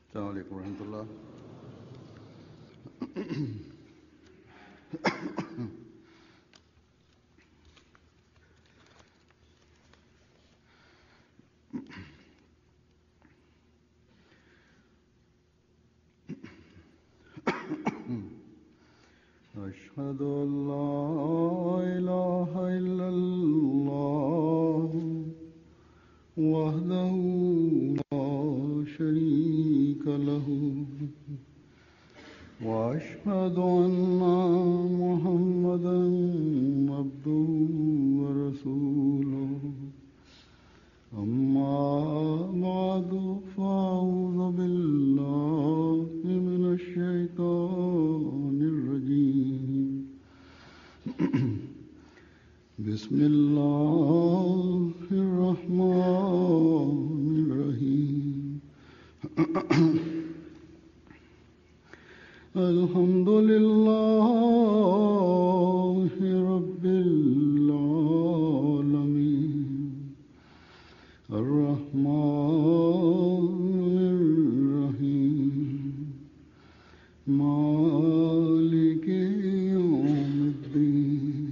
السلام عليكم ورحمة الله. أشهد أن لا إله إلا الله وحده لا شريك له وأشهد أن محمدا عبده ورسوله أما بعد فأعوذ بالله من الشيطان الرجيم بسم الله الرحمن الرحيم الحمد لله رب العالمين الرحمن الرحيم مالك يوم الدين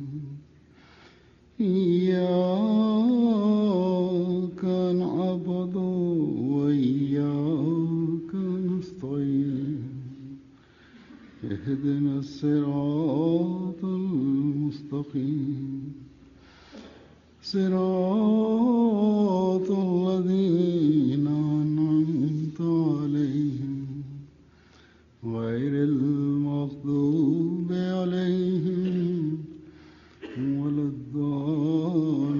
إياك نعبد وإياك نستعين اهدنا الصراط المستقيم صراط الذين أنعمت عليهم غير المغضوب عليهم ولا الضالين.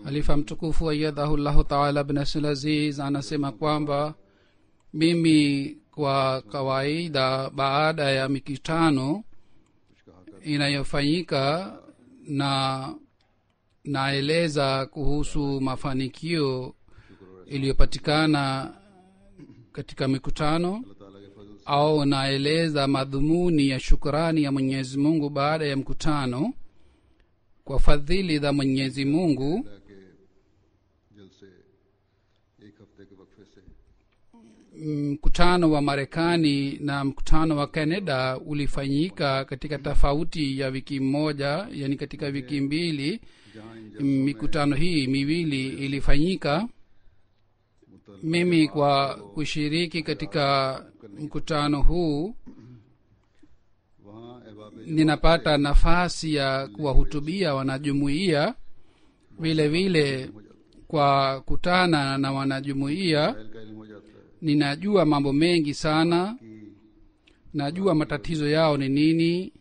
Khalifa mtukufu ayyadahu Allahu ta'ala bin Nasrul Aziz anasema kwamba mimi kwa kawaida baada ya mikutano inayofanyika na naeleza kuhusu mafanikio iliyopatikana katika mikutano au naeleza madhumuni ya shukrani ya Mwenyezi Mungu baada ya mkutano. Kwa fadhili za Mwenyezi Mungu mkutano wa Marekani na mkutano wa Canada ulifanyika katika tofauti ya wiki moja, yani katika wiki mbili. Mikutano hii miwili ilifanyika. Mimi kwa kushiriki katika mkutano huu ninapata nafasi ya kuwahutubia wanajumuiya. Vile vile kwa kutana na wanajumuiya ninajua mambo mengi sana, najua matatizo yao ni nini.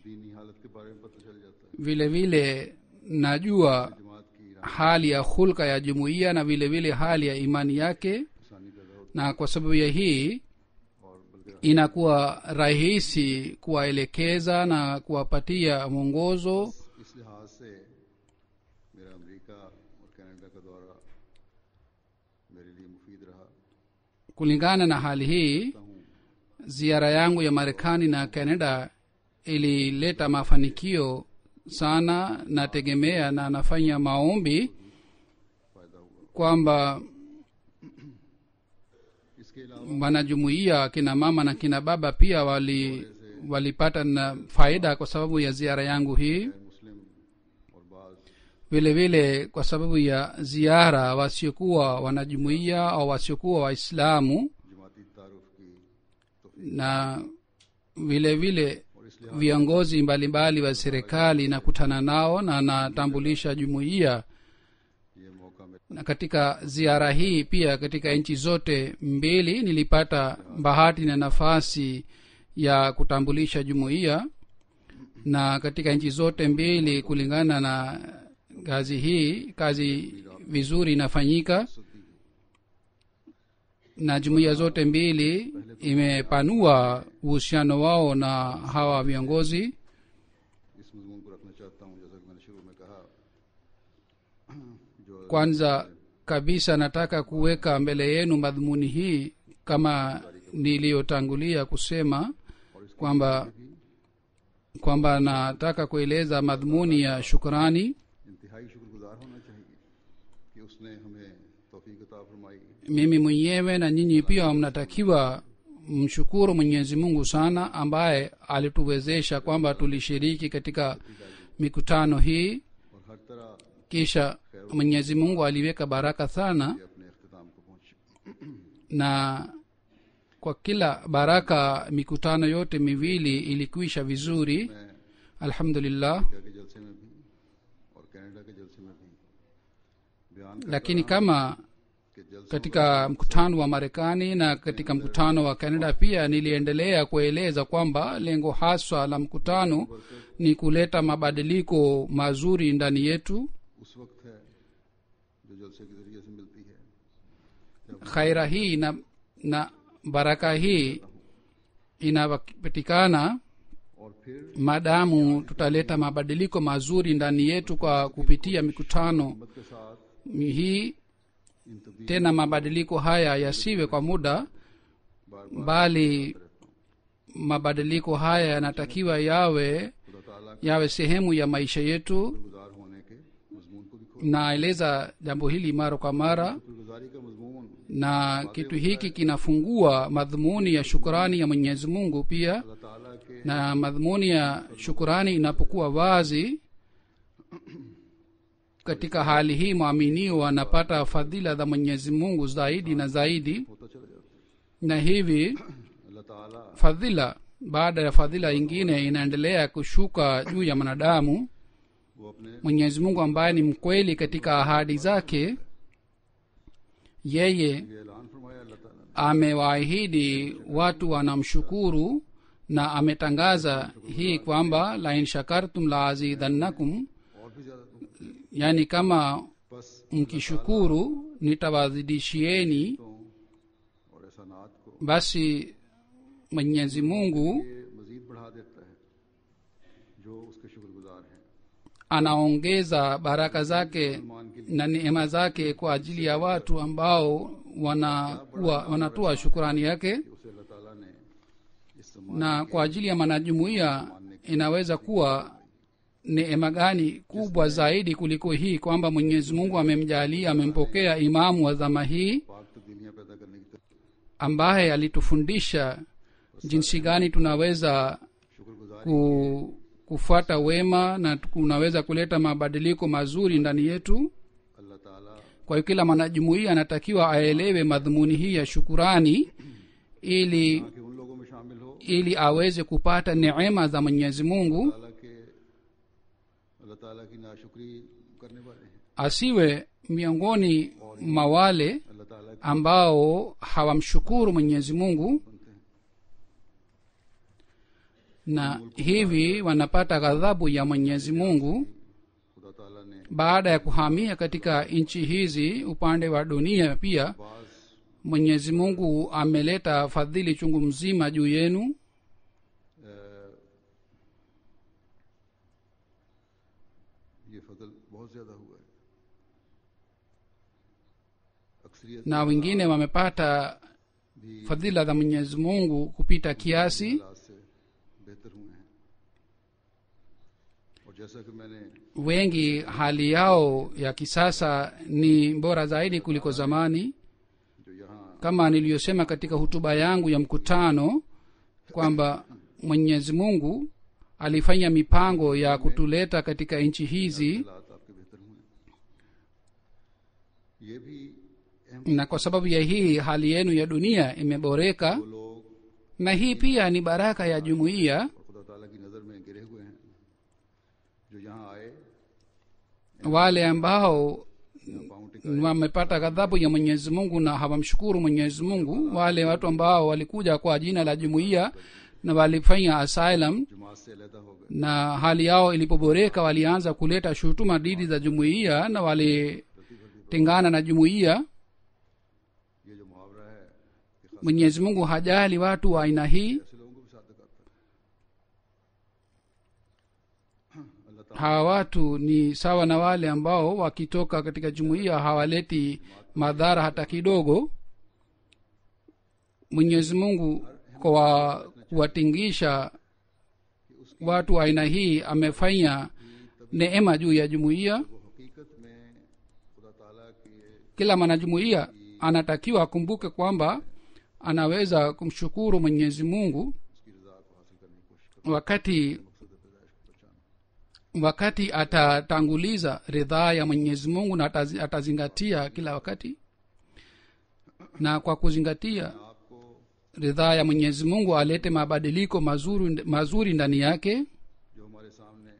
Vile vile najua hali ya hulka ya jumuiya na vile vile hali ya imani yake, na kwa sababu ya hii inakuwa rahisi kuwaelekeza na kuwapatia mwongozo. Kulingana na hali hii, ziara yangu ya Marekani na Canada ilileta mafanikio sana. Nategemea na nafanya maombi kwamba wanajumuiya kina mama na kina baba pia walipata na faida kwa sababu ya ziara yangu hii. Vile vile kwa sababu ya ziara wasiokuwa wanajumuiya au wasiokuwa Waislamu, na vile vile viongozi mbalimbali wa serikali nakutana nao na natambulisha jumuiya. Na katika ziara hii pia katika nchi zote mbili nilipata bahati na nafasi ya kutambulisha jumuiya, na katika nchi zote mbili kulingana na kazi hii, kazi vizuri inafanyika, na jumuiya zote mbili imepanua uhusiano wao na hawa viongozi. Kwanza kabisa nataka kuweka mbele yenu madhumuni hii kama niliyotangulia kusema kwamba kwamba nataka kueleza madhumuni ya shukrani. इंतहाई शुक्रगुजार होना चाहिए कि उसने हमें तौफीक अता फरमाई। Mimi mwenyewe na nyinyi pia mnatakiwa mshukuru Mwenyezi Mungu sana, ambaye alituwezesha kwamba tulishiriki katika mikutano hii. और हर तरह Kisha Mwenyezi Mungu aliweka baraka sana, ये अपने इख्तिताम को पहुंचे। na kwa kila baraka mikutano yote miwili ilikwisha vizuri, मैं alhamdulillah. America के जलसे में भी और कनाडा के जलसे में भी बयान करता Lakini रहा kama कि जलसों katika mkutano wa Marekani na katika mkutano wa Canada pia niliendelea kueleza kwamba lengo haswa la mkutano ni kuleta mabadiliko mazuri ndani yetu. उस वक्त है जो जलसे के जरिए से मिलती है। Khaira hii na baraka hii inapatikana और फिर madamu tutaleta mabadiliko mazuri ndani yetu kwa kupitia mikutano हिम्मत के साथ hii. इन तब्दीली Tena mabadiliko haya yasiwe kwa muda, बार बार bali mabadiliko haya yanatakiwa खुदा ताला yawe sehemu ya maisha yetu. गुजार होने के मजमून को भी खोल। Naeleza jambo hili mara kwa mara, शुक्रगुजारी का मजमून na kitu hiki kinafungua madhumuni ya shukurani ya Mwenyezi Mungu pia. अल्लाह ताला के Na madhumuni ya shukurani inapokuwa wazi, katika hali hii mwaminio anapata fadhila za Mwenyezi Mungu zaidi na zaidi, होता चला जाता है। na hivi अल्लाह ताला fadhila baada ya fadhila ingine inaendelea kushuka juu ya mwanadamu. वो अपने Mwenyezi Mungu ambaye ni mkweli katika ahadi zake, yeye ये ऐलान फरमाया अल्लाह ताला ने amewaahidi watu wanamshukuru, na ametangaza hii kwamba la in shakartum la azidannakum, और भी ज्यादा तुम yani kama बस mkishukuru nitawazidishieni. तो और ऐसा नात को Basi Mwenyezi Mungu ये मजीद बढ़ा देता है जो उसके शुक्रगुजार हैं। anaongeza baraka zake na neema zake kwa ajili ya watu ambao wanatoa shukurani yake. कि उसे अल्लाह ताला ने इस सम्मान Na kwa ajili ya manajumuiya inaweza kuwa neema gani kubwa zaidi kuliko hii, kwamba Mwenyezi Mungu amemjalia, amempokea imamu wa zama hii पाक तब्दीलियां पैदा करने की तरफ ambaye alitufundisha jinsi gani tunaweza शुक्रगुजार kufuata wema na kunaweza kuleta mabadiliko mazuri ndani yetu. अल्लाह ताला Kwa hiyo kila mwanajumuiya anatakiwa aelewe madhumuni hii ya shukurani, ili कि उन लोगों में शामिल हो ili aweze kupata neema za Mwenyezi Mungu, अल्लाह ताला की नाशुक्री करने वाले हैं। asiwe miongoni mwa wale अल्लाह ताला के ambao hawamshukuru Mwenyezi Mungu, बनते हैं। na hivi wanapata ghadhabu ya Mwenyezi Mungu. खुदा ताला ने Baada ya kuhamia katika nchi hizi upande wa dunia, pia बाज Mwenyezi Mungu ameleta fadhili chungu mzima juu yenu. ये फजल बहुत ज्यादा हुआ है। अक्सरियत Na wengine wamepata भी fadhila za Mwenyezi Mungu kupita kiasi, हालात से बेहतर हुए हैं। और जैसा कि मैंने wengi hali yao ya kisasa ni bora zaidi kuliko zamani. जो यहाँ Kama niliyosema katika hutuba yangu ya mkutano kwamba Mwenyezi Mungu alifanya mipango ya kutuleta katika nchi hizi, हालात आपके बेहतर हुए हैं। ये भी अहम na kwa sababu ya hii hali yenu ya dunia imeboreka, वो लोग na hii pia ni baraka ya jumuiya. और खुदा ताला की नजर में गिरे हुए हैं जो यहाँ आए Wale ambao यहाँ पाँव टिकाए wamepata ghadhabu ya Mwenyezi Mungu na hawamshukuru Mwenyezi Mungu, wale watu ambao walikuja kwa jina la jumuiya na walifanya asylum, जमात से अलहदा हो गए। na hali yao ilipoboreka walianza kuleta shutuma dhidi za jumuiya na walitengana na jumuiya. ये जो मुहावरा है कि खास Mwenyezi Mungu hajali watu wa aina hii. ऐसे लोगों को भी साथ करता है। अल्लाह ताला Hawa watu ni sawa na wale ambao wakitoka katika jumuiya hawaleti madhara hata kidogo. Mwenyezi Mungu kwa kuwatingisha watu aina hii amefanya neema juu ya jumuiya. वो हकीकत में खुदा ताला के Kila mwanajumuiya anatakiwa akumbuke kwamba anaweza kumshukuru Mwenyezi Mungu उसकी रजा को हासिल करने की कोशिश करता wakati है, मकसद पैदाइश को पहचाना। wakati atatanguliza ridhaa ya Mwenyezi Mungu na atazingatia kila wakati, na kwa kuzingatia आपको ridhaa ya Mwenyezi Mungu alete mabadiliko mazuri ndani yake, जो हमारे सामने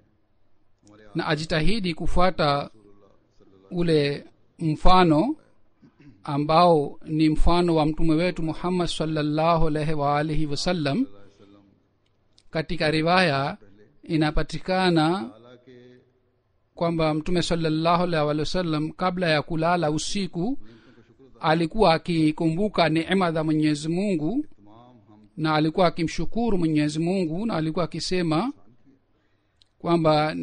हमारे na ajitahidi kufuata सल्लल्लाहु ule mfano ambao ni mfano wa mtume wetu Muhammad sallallahu alaihi wa alihi wasallam. अलैहि वसल्लम Katika riwaya inapatikana ताला के kwamba mtume sallallahu alaihi wasallam kabla ya kulala usiku alikuwa akikumbuka neema za Mwenyezi Mungu तमाम हम na alikuwa akimshukuru Mwenyezi Mungu, na alikuwa akisema kwamba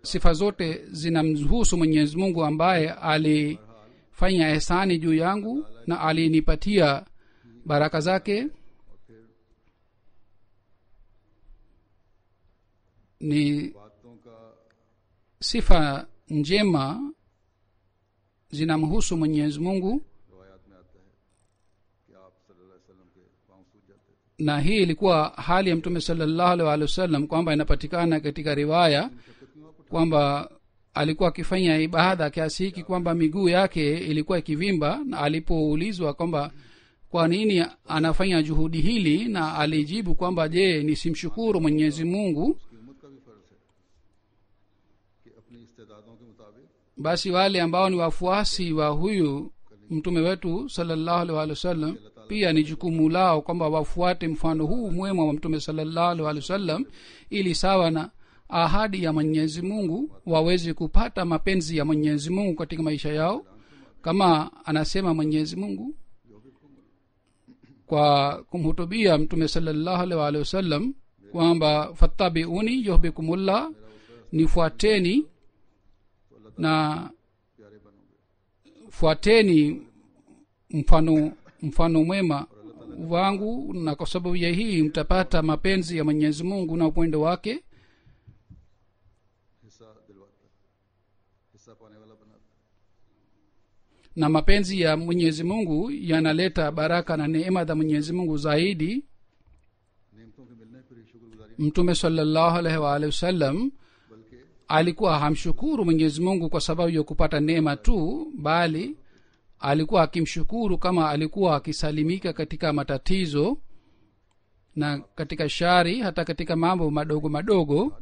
sifa zote zinamhusu Mwenyezi Mungu ambaye alifanya ihsani juu yangu na alinipatia baraka zake. Ni बातों का sifa njema zinamhusu Mwenyezi Mungu, रवायात में आता है कि आप सल्लल्लाहु अलैहि वसल्लम के पांव सूज जाते थे। na hii ilikuwa hali ya mtume sallallahu alaihi wasallam, kwamba inapatikana katika riwaya kwamba alikuwa akifanya ibada kiasi hiki kwamba miguu yake ilikuwa ikivimba, na alipoulizwa kwamba kwa nini anafanya juhudi hili, na alijibu kwamba je, nisimshukuru Mwenyezi Mungu? उसकी उम्मत का भी फर्ज है कि अपनी इस्तेदादों के मुताबिक Basi wale ambao ni wafuasi wa huyu mtume wetu sallallahu alaihi wasallam pia ni jukumu lao kwamba wafuate mfano huu mwema wa mtume sallallahu alaihi wasallam, ili sawa na ahadi ya Mwenyezi Mungu waweze kupata mapenzi ya Mwenyezi Mungu katika maisha yao, kama anasema Mwenyezi Mungu kwa kumhutubia mtume sallallahu alaihi wasallam kwamba fattabiuni yuhibbukumullah, nifuateni na प्यारे बनोगे। fuateni mfano mwema wangu, na kwa sababu ya hii mtapata mapenzi ya Mwenyezi Mungu na upendo wake, हिस्सा दिलवाता है, हिस्सा पाने वाला बनाता है। na mapenzi ya Mwenyezi Mungu yanaleta baraka na neema za Mwenyezi Mungu zaidi. नेमतों के मिलने पर ही शुक्रगुजारी, Mtume sallallahu alaihi wa alihi wasallam बल्कि alikuwa hamshukuru Mwenyezi Mungu kwa sababu ya kupata neema tu, bali alikuwa akimshukuru kama alikuwa akisalimika katika matatizo na katika shari, hata katika mambo madogo madogo.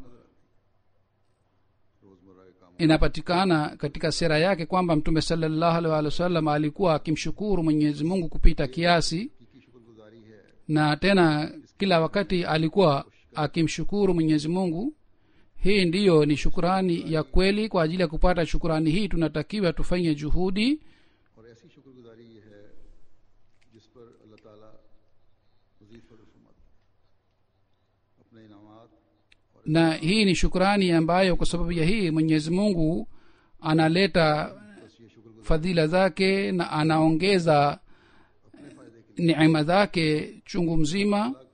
रोजमर्रा के काम Inapatikana katika sera yake kwamba mtume sallallahu alaihi wasallam alikuwa akimshukuru Mwenyezi Mungu kupita kiasi, की शुक्रगुजारी है। na tena kila wakati alikuwa akimshukuru Mwenyezi Mungu. Hii ndiyo ni shukurani ya kweli. Kwa ajili ya kupata shukurani hii tunatakiwa tufanye juhudi, और ऐसी शुक्रगुजारी ये है जिस पर अल्लाह ताला मज़ीद फज़ल फरमाता है। अपने इनामात और na hii ni shukurani ambayo kwa sababu ya hii Mwenyezi Mungu analeta बस ये शुक्रगुजारी fadhila zake na anaongeza neema zake chungu mzima, को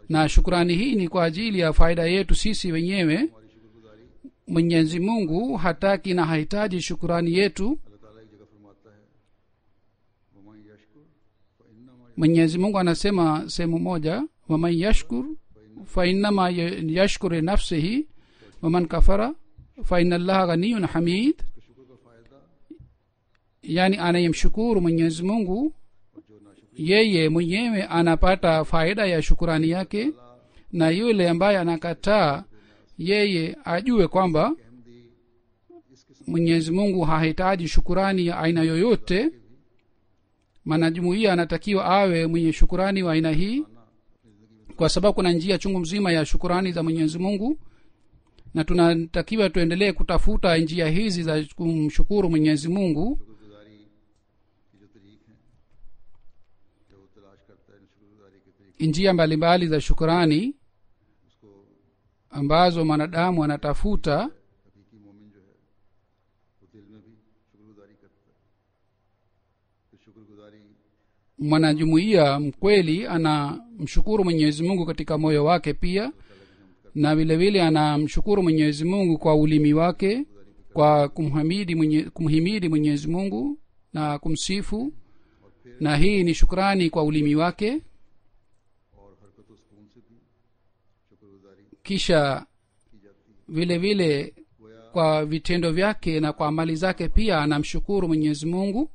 na shukurani hii ni kwa ajili ya faida yetu sisi wenyewe. हमारी शुक्रगुजारी Mwenyezi Mungu hataki na hahitaji shukurani yetu. अल्लाह ताला एक जगह फरमाता है वमन यशकुर फइन्नमा Mwenyezi Mungu anasema sehemu moja, waman yashkur fainnama yashkuru nafsihi waman kafara fainallaha ghaniyun hamid, के शुक्र का फायदा yani anayemshukuru Mwenyezi Mungu और जो नाशुक्र yeye mwenyewe anapata faida ya shukurani yake, na yule ambaye anakataa yeye ajue kwamba Ahmadi इस किस्म Mwenyezi Mungu hahitaji shukurani ya aina yoyote. Mwanajumuiya anatakiwa awe mwenye shukurani wa aina hii, kwa sababu kuna njia chungu mzima ya shukurani za Mwenyezi Mungu, na tunatakiwa tuendelee kutafuta njia hizi za kumshukuru Mwenyezi Mungu. शुक्रगुजारी की जो तरीक हैं जो वो तलाश करता है इन शुक्रगुजारी के तरीके Njia mbalimbali za shukurani उसको ambazo mwanadamu anatafuta, हकीकी मोमिन जो है वो दिल में भी शुक्रगुजारी करता है। फिर शुक्रगुजारी mwanajumuiya mkweli anamshukuru mwenyezi mungu katika moyo wake pia, na vile vile anamshukuru mwenyezi mungu kwa ulimi wake kwa kumhimidi mwenyezi mungu na kumsifu, na hii ni shukrani kwa ulimi wake. kisha vile vile kwa vitendo vyake na kwa amali zake pia anamshukuru mwenyezi mungu,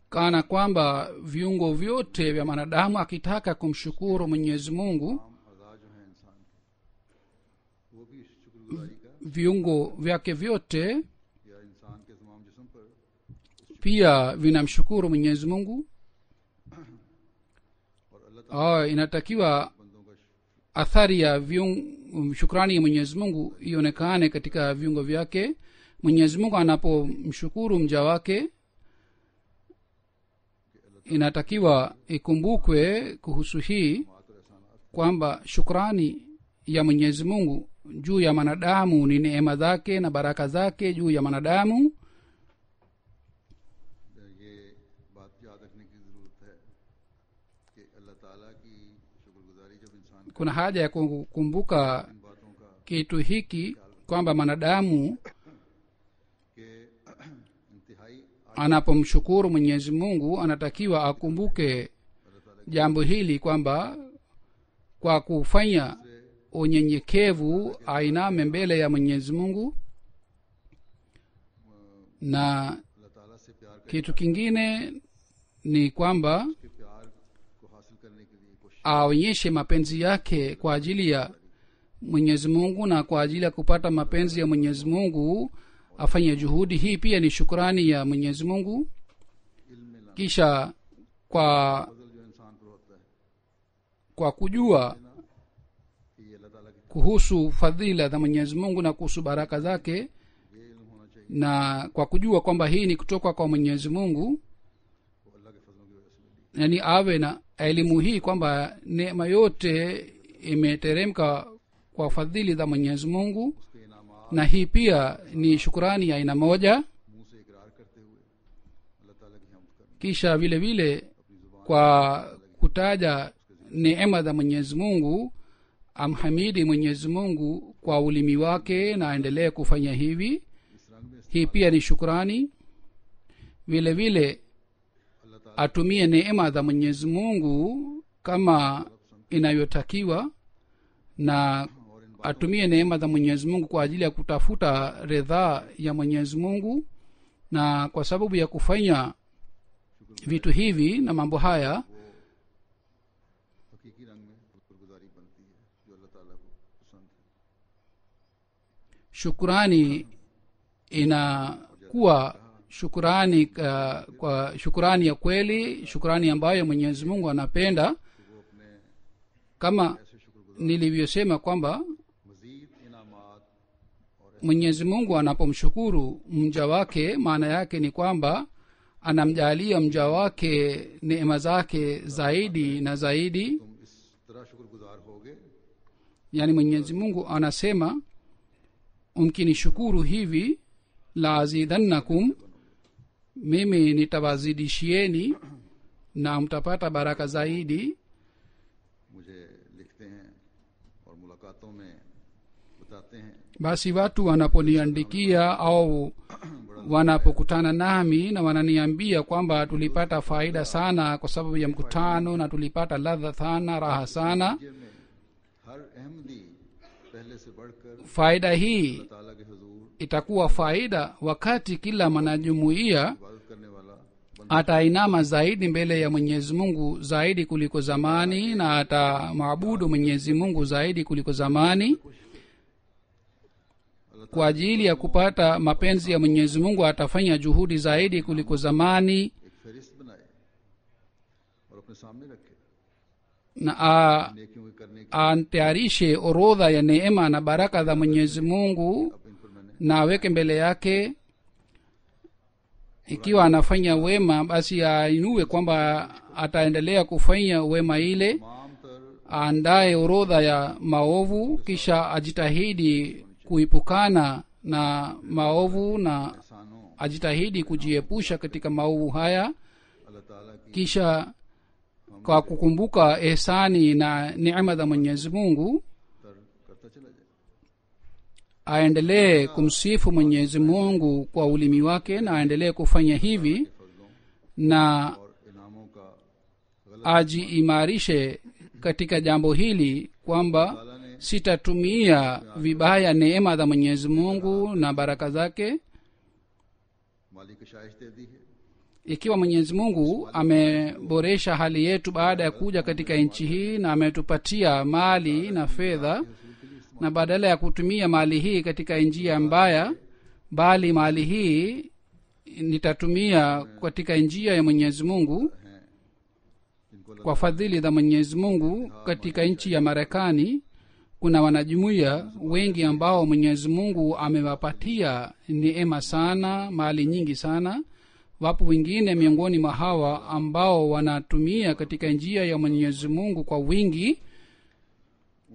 kana kwamba viungo vyote vya mwanadamu akitaka kumshukuru mwenyezi mungu, viungo vyake vyote pia vinamshukuru mwenyezi mungu. Inatakiwa athari ya shukrani ya mwenyezi mungu ionekane katika viungo vyake. mwenyezi mungu anapomshukuru mja wake, inatakiwa ikumbukwe kuhusu hii kwamba shukrani ya mwenyezi mungu juu ya mwanadamu ni neema zake na baraka zake juu ya mwanadamu. kuna haja ya kukumbuka kitu hiki kwamba mwanadamu anapomshukuru mwenyezi mungu anatakiwa akumbuke jambo hili kwamba kwa kufanya unyenyekevu ainame mbele ya mwenyezi mungu. Na kitu kingine ni kwamba aonyeshe mapenzi yake kwa ajili ya mwenyezi mungu, na kwa ajili ya kupata mapenzi ya mwenyezi mungu afanye juhudi. Hii pia ni shukrani ya mwenyezi mungu. kisha kwa kujua kuhusu fadhila za mwenyezi mungu na kuhusu baraka zake, na kwa kujua kwamba hii ni kutoka kwa mwenyezi mungu, yani awe na elimu hii kwamba neema yote imeteremka kwa fadhili za mwenyezi mungu, na hii pia ni shukrani ya aina moja. kisha vile vile kwa kutaja neema za mwenyezi mungu amhamidi mwenyezi mungu kwa ulimi wake na aendelee kufanya hivi. Hii pia ni shukrani. vile vile atumie neema za mwenyezi mungu kama inayotakiwa, na atumie neema za mwenyezi mungu kwa ajili ya kutafuta ridhaa ya mwenyezi mungu. Na kwa sababu ya kufanya vitu hivi na mambo haya, shukrani inakuwa shukrani kwa shukrani ya kweli, shukrani ambayo mwenyezi mungu anapenda. Kama nilivyosema kwamba mwenyezi mungu anapomshukuru mja wake, maana yake ni kwamba anamjalia mja wake neema zake zaidi na zaidi. yani mwenyezi mungu anasema mkinishukuru hivi la azidannakum, mimi nitawazidishieni na mtapata baraka zaidi. basi watu wanaponiandikia au wanapokutana nami na wananiambia kwamba tulipata faida sana kwa sababu ya mkutano, na tulipata ladha sana, raha sana, faida hii itakuwa faida wakati kila mwanajumuiya atainama zaidi mbele ya mwenyezi mungu zaidi kuliko zamani, na atamwabudu mwenyezi mungu zaidi kuliko zamani. kwa ajili ya kupata mapenzi ya mwenyezi mungu atafanya juhudi zaidi kuliko zamani, na antayarishe orodha ya neema na baraka za mwenyezi mungu na aweke mbele yake. ikiwa anafanya wema, basi ainue kwamba ataendelea kufanya wema ile, aandaye orodha ya maovu, kisha ajitahidi kuipukana na maovu na ajitahidi kujiepusha katika maovu haya. अल्लाह ताला की kisha kwa kukumbuka ihsani na neema za Mwenyezi Mungu करता चला जाए। aendelee kumsifu Mwenyezi Mungu kwa ulimi wake na aendelee kufanya hivi फजलों na और इनामों का ajiimarishe katika jambo hili kwamba ताला ने sitatumia vibaya neema za Mwenyezi Mungu na baraka zake. माली कशाइश दे दी है, Ikiwa Mwenyezi Mungu ameboresha hali yetu baada ya kuja katika nchi hii na ametupatia mali na fedha, na badala ya kutumia mali hii katika njia mbaya, bali mali hii nitatumia katika njia ya Mwenyezi Mungu हैं जिनको kwa fadhili za Mwenyezi Mungu. Katika nchi ya Marekani kuna wanajumuiya wengi ambao Mwenyezi Mungu amewapatia neema sana, mali nyingi sana. Wapo wengine miongoni mwa hawa ambao wanatumia katika njia ya Mwenyezi Mungu kwa wingi.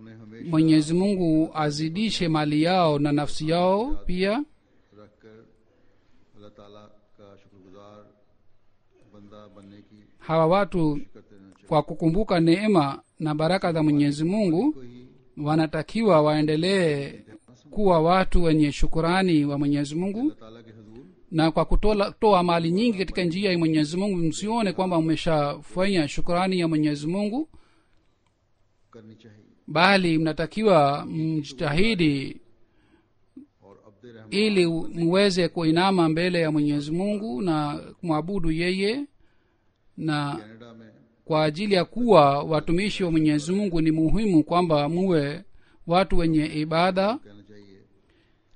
उन्हें हमेशा Mwenyezi Mungu azidishe mali yao na nafsi yao pia. रखकर अल्लाह ताला का शुक्रगुजार बंदा बनने की Hawa watu करते रहना चाहिए। kwa kukumbuka neema na baraka za Mwenyezi Mungu कोई wanatakiwa waendelee kuwa watu wenye shukurani wa Mwenyezi Mungu, अल्लाह ताला के हुजूर na kwa kutoa mali nyingi katika njia ya Mwenyezi Mungu msione kwamba mmeshafanya shukurani ya Mwenyezi Mungu, करनी चाहिए bali mnatakiwa mjitahidi और अब्द Rahman ili muweze kuinama mbele ya Mwenyezi Mungu na kumwabudu yeye. Na Canada में kwa ajili ya kuwa watumishi wa Mwenyezi Mungu ni muhimu kwamba muwe watu wenye ibada. कहना चाहिए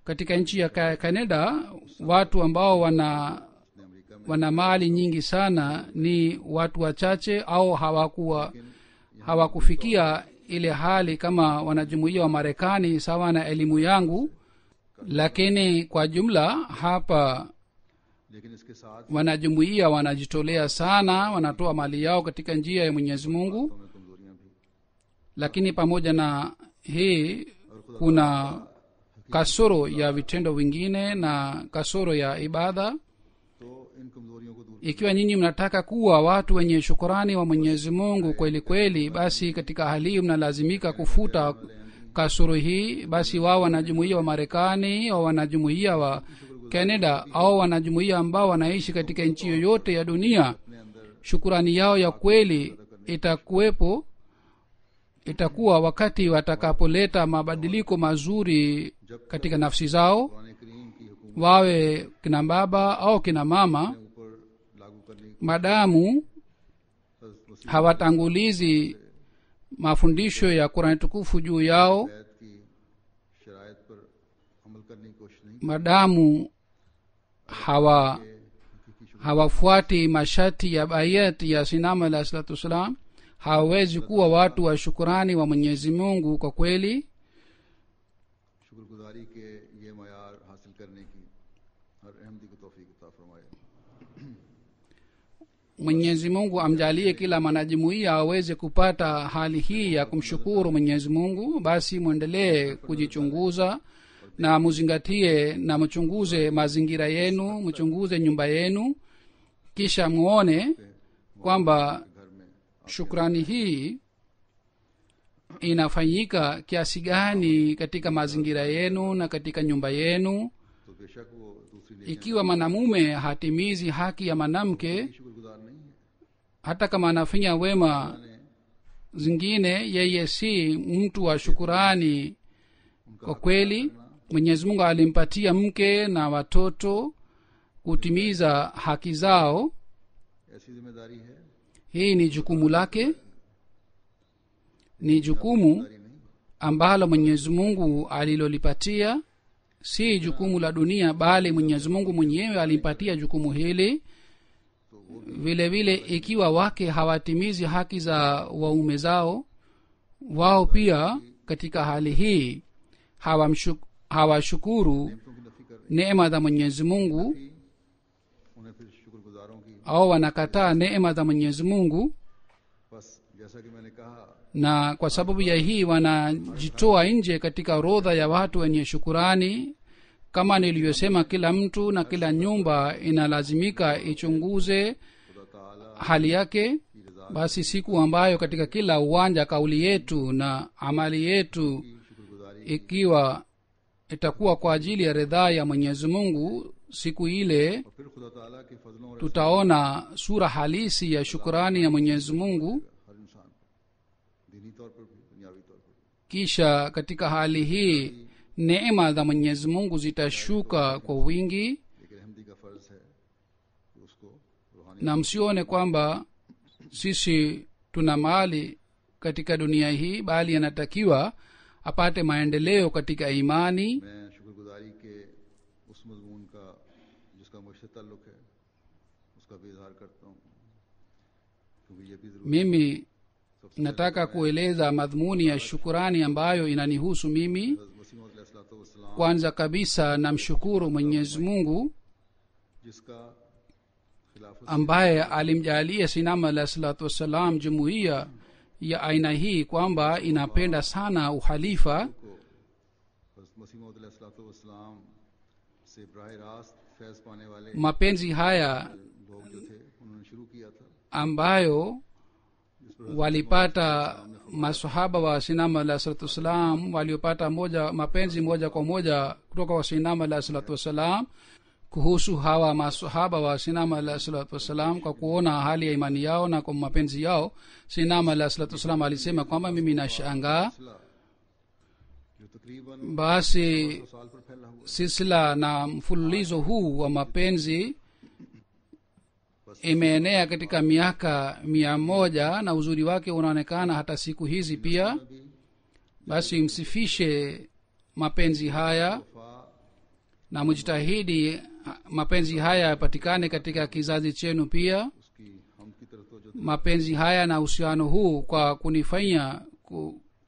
Katika nchi ya Canada watu ambao ने अमेरिका में wana mali nyingi sana ni watu wachache, au hawakufikia ile hali kama wanajumuiya wa Marekani sawa na elimu yangu. Lakini kwa jumla hapa लेकिन इसके साथ wanajumuiya wanajitolea sana, wanatoa mali yao katika njia ya Mwenyezi Mungu. में कमजोरियां भी Lakini pamoja na hii kuna kasoro ya vitendo vingine na kasoro ya ibada. तो इन कमजोरियों को दूर Ikiwa nyinyi mnataka kuwa watu wenye shukurani wa Mwenyezi Mungu kweli kweli, basi katika hali hii mnalazimika kufuta kasoro hii. Basi wao wanajumuiya wa Marekani au wanajumuiya wa Canada au wanajumuiya ambao wanaishi katika nchi yoyote ya dunia, अपने अंदर shukurani yao ya kweli itakuwa wakati watakapoleta mabadiliko mazuri katika nafsi zao, Quran करीम की हुकूमत wawe kina baba au kina mama. ऊपर लागू करने की Madamu हज़रत मसीह hawatangulizi mafundisho ya Qur'an tukufu juu yao, बैत की शराइत पर अमल करने की कोशिश नहीं madamu hawafuati masharti ya bayati ya Sinama alayhi salatu wassalam, hawawezi kuwa watu wa shukurani wa Mwenyezi Mungu kwa kweli. शुक्रगुजारी के ये मयार हासिल करने की हर अहमदी को तौफीक अता फरमाए। Mwenyezi Mungu amjalie kila mwanajumuiya aweze kupata hali hii ya kumshukuru Mwenyezi Mungu. Basi mwendelee kujichunguza na muzingatie na mchunguze mazingira yenu, mchunguze nyumba yenu, kisha muone kwamba घर में shukrani hii inafanyika kiasi gani katika mazingira yenu na katika nyumba yenu. तो बेशक वो दूसरी नेकियां Ikiwa mwanamume hatimizi haki ya mwanamke, शुक्रगुजार नहीं है, hata kama anafanya wema zingine, yeye si mtu wa shukurani kwa kweli. Mwenyezi Mungu alimpatia mke na watoto kutimiza haki zao. ऐसी जिम्मेदारी है, Hii ni jukumu lake, ni jukumu जिम्मेदारी नहीं। ambalo Mwenyezi Mungu alilolipatia, si jukumu la dunia, bali Mwenyezi Mungu mwenyewe alimpatia jukumu hili. Vile vile ikiwa wake hawatimizi haki za waume zao, wao pia katika hali hii hawashukuru नेमतों की नफी कर neema za Mwenyezi Mungu, उन्हें फिर शुक्रगुजारों की au wanakataa neema za Mwenyezi Mungu, बस जैसा कि मैंने कहा na kwa sababu ya hii wanajitoa nje katika orodha ya watu wenye shukurani. Kama nilivyosema, kila mtu na kila nyumba inalazimika ichunguze खुदा ताला hali yake, basi siku ambayo katika kila uwanja kauli yetu na amali yetu ikiwa itakuwa kwa ajili ya ridhaa ya Mwenyezi Mungu, siku ile और फिर खुदा ताला के फजलों और tutaona sura halisi ya shukrani ya Mwenyezi Mungu. हर इंसान दीनी तौर पर भी दुनियावी तौर पर भी। Kisha katika hali hii neema za Mwenyezi Mungu zitashuka kwa wingi, एक रहमदी का फर्ज है कि उसको रूहानी na msione kwamba sisi tuna mali katika dunia hii, bali anatakiwa apate maendeleo katika imani. मैं शुक्रगुजारी के उस मजमून का जिसका मुझसे ताल्लुक है उसका भी इजहार करता हूँ, क्योंकि ये भी जरूरी Mimi सबसे nataka kueleza madhumuni ya shukurani ambayo inanihusu mimi. मसीह मौद अलैहिस्सलाम Kwanza kabisa namshukuru Mwenyezi Mungu जिसका खिलाफत ambaye alimjalia Sinama alayhi salatu wassalam jumuiya ya aina hii kwamba inapenda sana uhalifa. को हज़रत मसीह मौद अलैहिस्सलाम से बराह रास्त फैज़ पाने वाले Mapenzi haya लोग जो थे उन्होंने शुरू किया था, ambayo जिस पर walipata masahaba wa Sinama alayhi salatu wassalam, waliopata mapenzi moja kwa moja kutoka kwa Sinama alayhi salatu wassalam kuhusu hawa masahaba wa Sinama alayhi salatu wassalam, kwa kuona hali ya imani yao na kwa mapenzi yao, Sinama alayhi salatu wassalam alisema kwamba mimi nashangaa, सिलसिला जो तकरीबन basi साल पर फैला हुआ silsila na mfululizo huu wa mapenzi imeenea katika miaka 100 na uzuri wake unaonekana hata siku hizi pia. भी Basi msifishe mapenzi haya वफा na mjitahidi mapenzi haya yapatikane katika kizazi chenu pia. उसकी हम की तरफ तो जो Mapenzi haya na uhusiano huu kwa kunifanya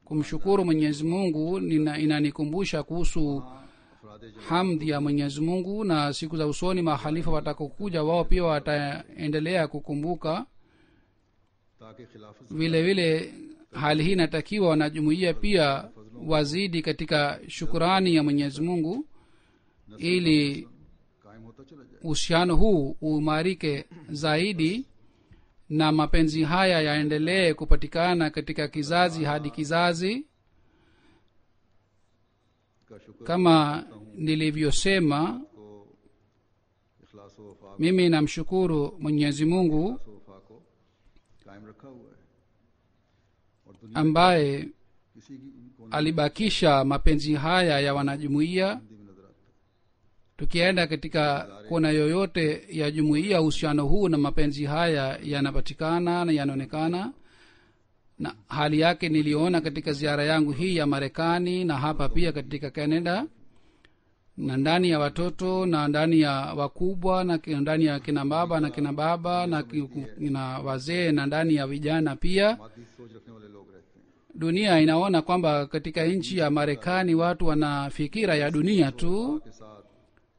kumshukuru Mwenyezi Mungu inanikumbusha kuhusu अफराद hamdi ya Mwenyezi Mungu, na siku za usoni mahalifa watakokuja wao pia wataendelea kukumbuka. ताकि खिलाफत Vile vile hali hii inatakiwa wanajumuiya pia wazidi katika shukurani ya Mwenyezi Mungu ili कायम होता चला जाए। uhusiano huu uimarike zaidi na mapenzi haya yaendelee kupatikana katika kizazi hadi kizazi. का शुक्र Kama nilivyosema, को इखलास व वफा mimi namshukuru Mwenyezi Mungu वफा को कायम रखा हुआ है और दुनिया ambaye किसी की कोने alibakisha mapenzi haya ya wanajumuiya. में नजर आता है। Tukienda katika kona yoyote ya jumuiya, uhusiano huu na mapenzi haya yanapatikana na yanaonekana, na hali yake niliona katika ziara yangu hii ya Marekani na hapa pia katika Canada, na ndani ya watoto na ndani ya wakubwa na ndani ya kina baba na kina baba na wazee na ndani ya vijana pia. मादी सोच रखने वाले लोग रहते हैं। Dunia inaona kwamba katika nchi ya Marekani watu wana fikira ya dunia tu के साथ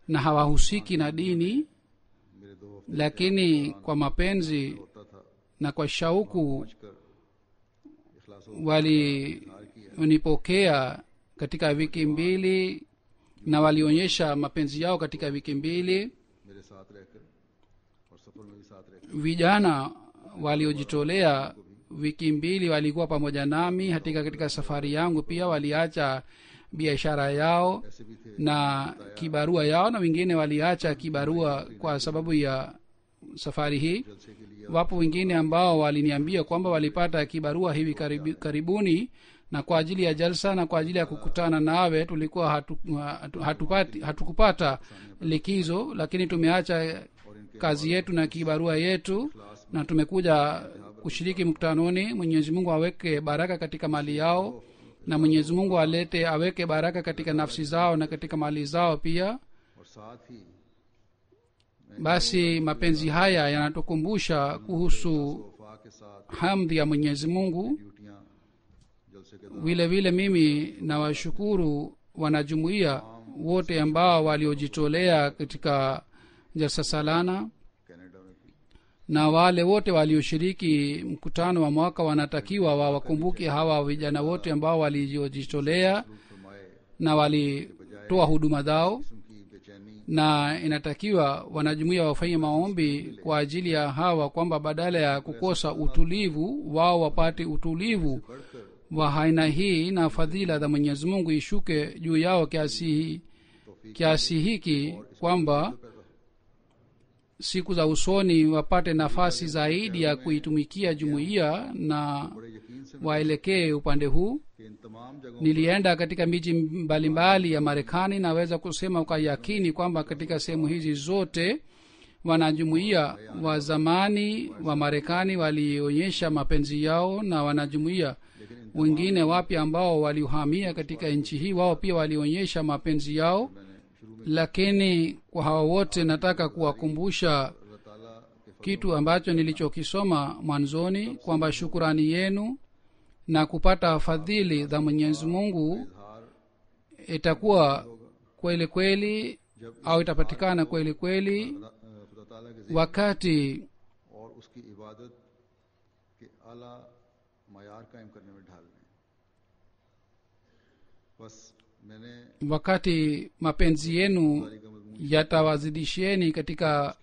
na hawahusiki na dini, मेरे दो lakini kwa mapenzi होता था na kwa shauku कर इखलास व walinipokea katika wiki mbili na walionyesha mapenzi yao katika wiki mbili. मेरे साथ रहकर और सफर में भी साथ रहकर Vijana waliojitolea wiki mbili walikuwa pamoja nami katika safari yangu pia. Waliacha biashara yao ऐसे भी थे na kibarua yao, na wengine waliacha kibarua kwa sababu ya safari hii. जलसे के लिए Wapo wengine ambao waliniambia kwamba walipata kibarua hivi karibuni, na kwa ajili ya jalsa na kwa ajili ya kukutana nawe tulikuwa hatukupata likizo, lakini tumeacha kazi yetu na kibarua yetu na tumekuja kushiriki mkutanoni. Mwenyezi Mungu aweke baraka katika mali yao, na Mwenyezi Mungu aweke baraka katika nafsi zao na katika mali zao pia. और साथ ही Basi mapenzi haya yanatukumbusha kuhusu वफा के साथ hamdi ya Mwenyezi Mungu. ड्यूटियां जलसे के Vile vile mimi nawashukuru wanajumuiya wote ambao waliojitolea katika jalsa salana, Canada में भी na wale wote walioshiriki mkutano wa mwaka wanatakiwa wawakumbuke hawa vijana wote ambao waliojitolea फरमाए na walitoa huduma zao. किस्म की बेचैनी na inatakiwa wanajumuia wafanye maombi kwa ajili ya hawa kwamba badala ya kukosa utulivu wao wapate utulivu wa aina hii na fadhila za mwenyezi mungu ishuke juu yao kiasi hiki kwamba siku za usoni wapate nafasi zaidi ya kuitumikia jumuiya na waelekee upande huu. Nilienda katika miji mbalimbali ya Marekani, naweza kusema kwa yakini kwamba katika sehemu hizi zote wanajumuiya wa zamani wa Marekani walionyesha mapenzi yao, na wanajumuiya wengine wapya ambao walihamia katika nchi hii wao pia walionyesha mapenzi yao. Lakini kwa hawa wote nataka kuwakumbusha kitu ambacho nilichokisoma mwanzoni kwamba shukurani yenu na kupata fadhili za Mwenyezi Mungu itakuwa kweli kweli au itapatikana kweli kweli wakati wakati mapenzi yenu yatawazidisheni katika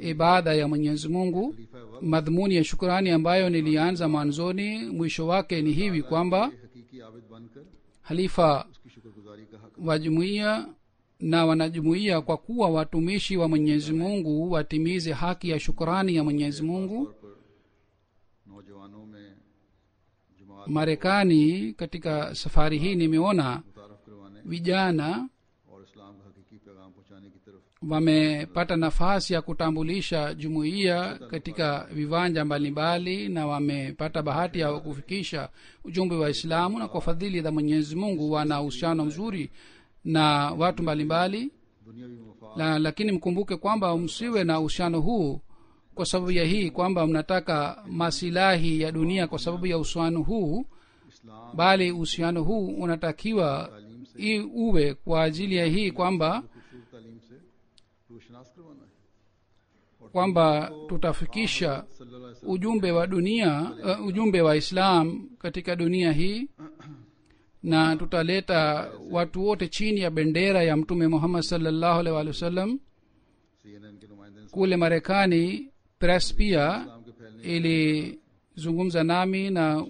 ibada ya Mwenyezi Mungu. Madhumuni ya shukrani ambayo nilianza mwanzoni mwisho wake ni hivi kwamba halifa wa jumuiya na wanajumuiya kwa kuwa watumishi wa Mwenyezi Mungu watimize haki ya shukrani ya Mwenyezi Mungu. Marekani katika safari hii nimeona vijana wamepata nafasi ya kutambulisha jumuiya katika viwanja mbalimbali na wamepata bahati ya kufikisha ujumbe wa Islamu, na kwa fadhili za Mwenyezi Mungu wana uhusiano mzuri na watu mbalimbali. Lakini mkumbuke kwamba msiwe na uhusiano huu kwa sababu ya hii kwamba mnataka masilahi ya dunia kwa sababu ya uhusiano huu, bali uhusiano huu unatakiwa uwe kwa ajili ya hii kwamba tutafikisha ujumbe wa dunia, ujumbe wa Islam katika dunia hii, na tutaleta watu wote chini ya bendera ya Mtume Muhammad sallallahu alaihi wasallam. Kule Marekani press pia ilizungumza nami na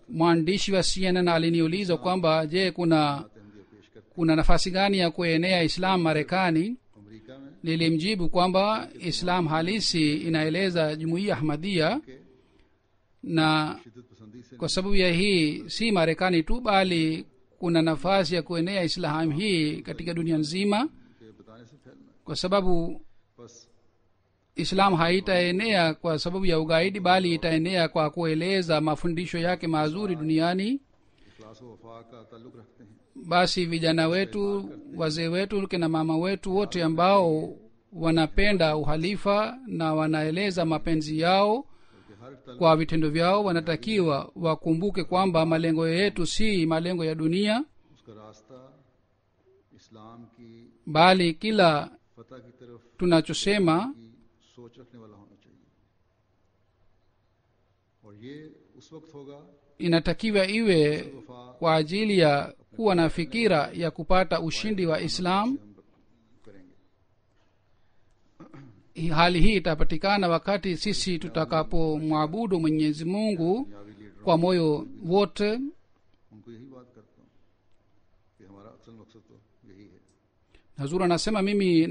mwandishi wa CNN aliniuliza kwamba je, kuna nafasi gani ya kuenea Islam Marekani. Nilimjibu kwamba Islam halisi inaeleza jumuiya Ahmadiyya, na kwa sababu ya hii si Marekani tu bali kuna nafasi ya kuenea Islam hii katika dunia nzima, kwa sababu Islam haitaenea kwa sababu ya ugaidi bali itaenea kwa kueleza mafundisho yake mazuri duniani. Basi vijana wetu, wazee wetu, kina mama wetu wote ambao wanapenda uhalifa na wanaeleza mapenzi yao kwa vitendo vyao, wanatakiwa wakumbuke kwamba malengo yetu si malengo ya dunia, bali kila tunachosema inatakiwa iwe kwa ajili ya kuwa na fikira ya kupata ushindi wa Islam. Hali hii itapatikana wakati sisi tutakapomwabudu Mwenyezi Mungu kwa moyo wote. Hazur anasema, mimi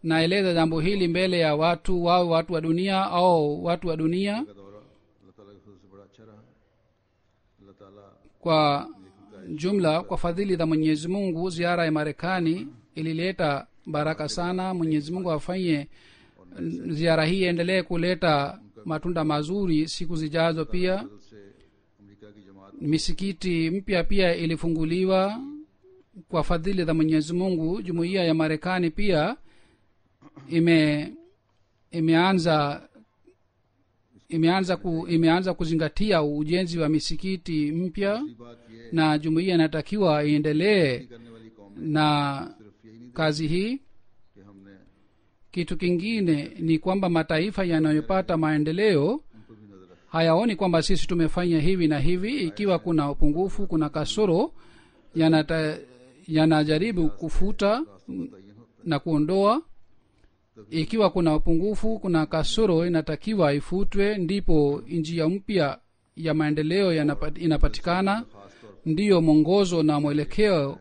naeleza jambo hili mbele ya watu, wao watu wa dunia au watu wa dunia. Kwa jumla, kwa fadhili za Mwenyezi Mungu, ziara ya Marekani ilileta baraka sana. Mwenyezi Mungu afanye ziara hii endelee kuleta matunda mazuri siku zijazo. Pia misikiti mpya pia ilifunguliwa kwa fadhili za Mwenyezi Mungu. Jumuiya ya Marekani pia imeanza kuzingatia ujenzi wa misikiti mpya, na jumuiya inatakiwa iendelee na kazi hii. Kitu kingine ni kwamba mataifa yanayopata maendeleo hayaoni kwamba sisi tumefanya hivi na hivi. Ikiwa kuna upungufu, kuna kasoro, yanajaribu kufuta na kuondoa. Ikiwa kuna upungufu, kuna kasoro, inatakiwa ifutwe, ndipo njia mpya ya maendeleo inapatikana, ndiyo mwongozo na mwelekeo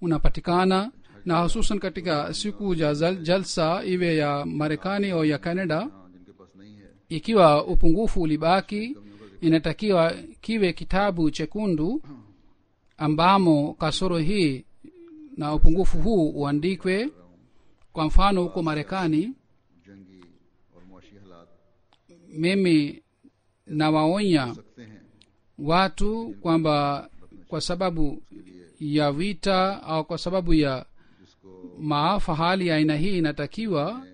unapatikana. Na hususan katika siku za jalsa, iwe ya Marekani au ya Canada, ikiwa upungufu ulibaki, inatakiwa kiwe kitabu chekundu ambamo kasoro hii na upungufu huu uandikwe. Kwa mfano huko Marekani, mimi nawaonya watu kwamba kwa sababu ya vita au kwa sababu ya maafa hali ya aina hii, inatakiwa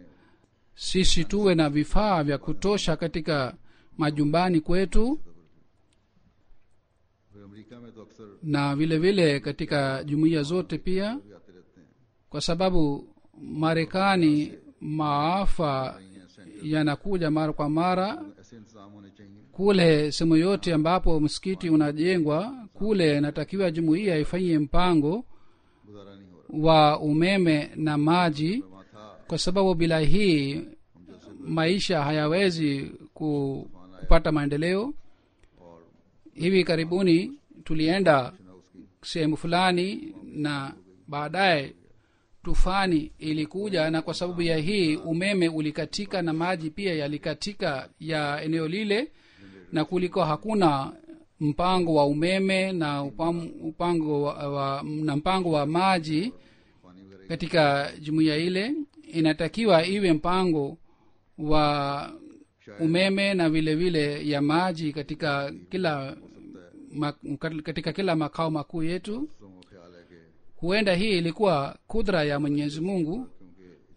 sisi tuwe na vifaa vya kutosha katika majumbani kwetu, na vile vile katika jumuiya zote pia, kwa sababu Marekani maafa yanakuja mara kwa mara. Kule sehemu yote ambapo msikiti unajengwa, kule inatakiwa jumuiya ifanyie mpango wa umeme na maji, kwa sababu bila hii maisha hayawezi kupata maendeleo. Hivi karibuni tulienda sehemu fulani na baadaye tufani ilikuja, na kwa sababu ya hii umeme ulikatika na maji pia yalikatika ya eneo lile, na kuliko hakuna mpango wa umeme na mpango wa maji katika jumuiya ile. Inatakiwa iwe mpango wa umeme na vile vile ya maji katika kila makao makuu yetu. Huenda hii ilikuwa kudra ya Mwenyezi Mungu,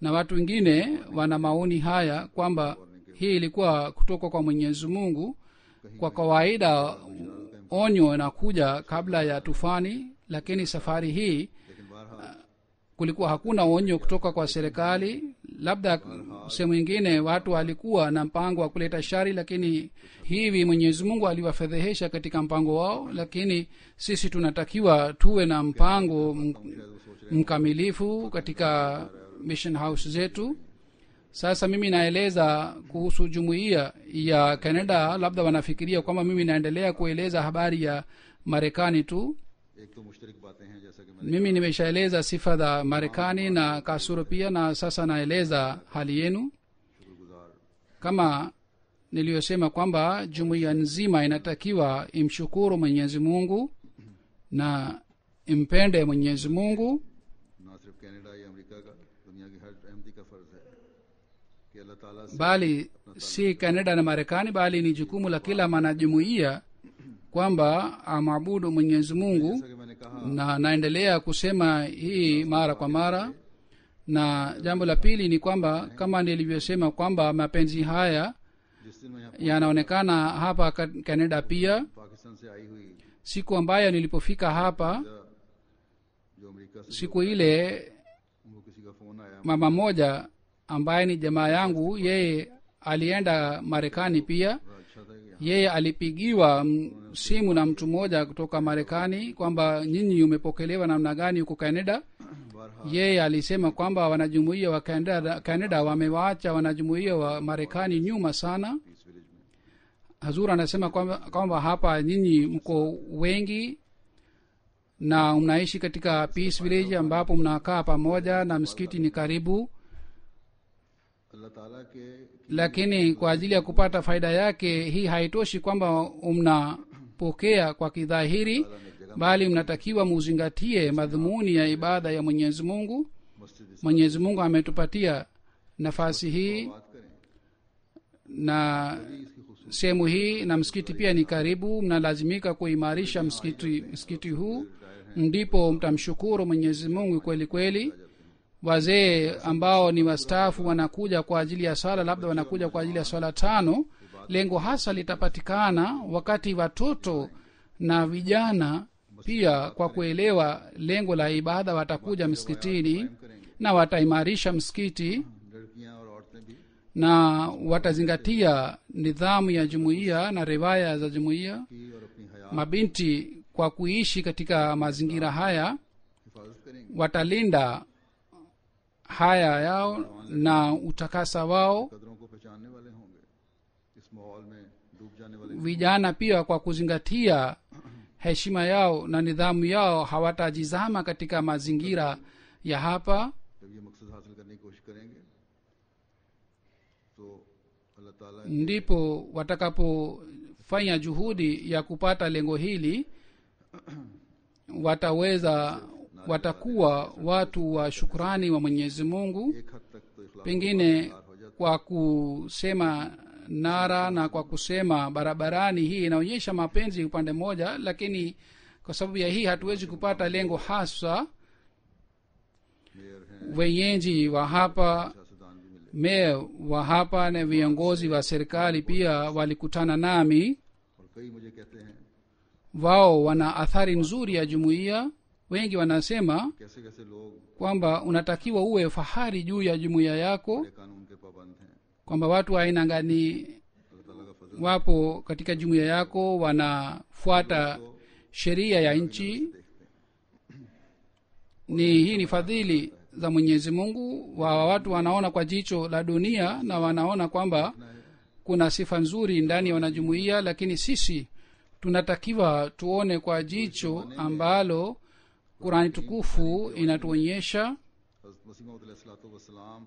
na watu wengine wana maoni haya kwamba hii ilikuwa kutoka kwa Mwenyezi Mungu. Kwa kawaida onyo inakuja kabla ya tufani, lakini safari hii kulikuwa hakuna onyo kutoka kwa serikali. Labda sehemu nyingine watu walikuwa na mpango wa kuleta shari, lakini hivi Mwenyezi Mungu aliwafedhehesha katika mpango wao. Lakini sisi tunatakiwa tuwe na mpango mkamilifu katika mission house zetu. Sasa mimi naeleza kuhusu jumuiya ya Canada. Labda wanafikiria kwamba mimi naendelea kueleza habari ya Marekani tu. Mimi nimeshaeleza sifa za Marekani na kasoro pia, na sasa naeleza hali yenu. Kama niliyosema kwamba jumuiya nzima inatakiwa imshukuru Mwenyezi Mungu na impende Mwenyezi Mungu. Bali si Canada na Marekani, bali ni jukumu la kila mwanajumuiya kwamba amwabudu Mwenyezi Mungu, na naendelea kusema hii mara kwa mara. Na jambo la pili ni kwamba kama nilivyosema kwamba mapenzi haya yanaonekana hapa Canada pia. Siku ambayo nilipofika hapa, siku ile mama moja ambaye ni jamaa yangu, yeye alienda Marekani pia. Yeye alipigiwa simu na mtu mmoja kutoka Marekani kwamba nyinyi umepokelewa namna gani huko Canada. Yeye alisema kwamba wanajumuiya wa Canada wamewaacha wanajumuiya wa Marekani nyuma sana. Hazur anasema kwamba hapa nyinyi mko wengi na mnaishi katika Peace Village ambapo mnakaa pamoja na msikiti ni karibu, lakini kwa ajili ya kupata faida yake hii haitoshi kwamba mnapokea kwa kidhahiri, bali mnatakiwa muzingatie madhumuni ya ibada ya Mwenyezi Mungu. Mwenyezi Mungu ametupatia nafasi hii na sehemu hii, na msikiti pia ni karibu. Mnalazimika kuimarisha msikiti huu, ndipo mtamshukuru Mwenyezi Mungu kweli kweli. Wazee ambao ni wastaafu wanakuja kwa ajili ya swala, labda wanakuja kwa ajili ya swala 5. Lengo hasa litapatikana wakati watoto na vijana pia kwa kuelewa lengo la ibada watakuja msikitini na wataimarisha msikiti na watazingatia nidhamu ya jumuiya na riwaya za jumuiya. Mabinti kwa kuishi katika mazingira haya watalinda haya yao na utakasa wao. कदरों को पहचानने वाले होंगे, इस माहौल में डूब जाने वाले Vijana pia kwa kuzingatia heshima yao na nidhamu yao hawatajizama katika mazingira ya hapa. जब ये मकसद हासिल करने की कोशिश करेंगे तो अल्लाह ताला Ndipo watakapofanya juhudi ya kupata lengo hili, watakuwa watu wa shukrani wa Mwenyezi Mungu. एक हद तक तो इखलास Pengine kwa kusema nara na kwa kusema barabarani, hii inaonyesha mapenzi upande mmoja, lakini kwa sababu ya hii hatuwezi kupata lengo hasa. Mayor हैं, Wenyeji wa hapa, सियासतदान भी मिले meya wa hapa na viongozi wa serikali pia walikutana nami. और कई मुझे कहते हैं Wao wana athari nzuri ya jumuiya. Wengi wanasema कैसे कैसे लोग kwamba unatakiwa uwe fahari juu ya jumuiya yako, बड़े कानून के पाबंद हैं, kwamba watu wa aina gani अल्लाह ताला का फजल wapo katika jumuiya yako, wanafuata sheria ya nchi. देखते हैं। Hii ni fadhili za Mwenyezi Mungu. Watu wanaona kwa jicho la dunia na wanaona kwamba kuna sifa nzuri ndani ya wanajumuiya, lakini sisi tunatakiwa tuone kwa jicho ambalo Qurani tukufu inatuonyesha. हज़रत मसीह मौऊद अलैहिस्सलातु वस्सलाम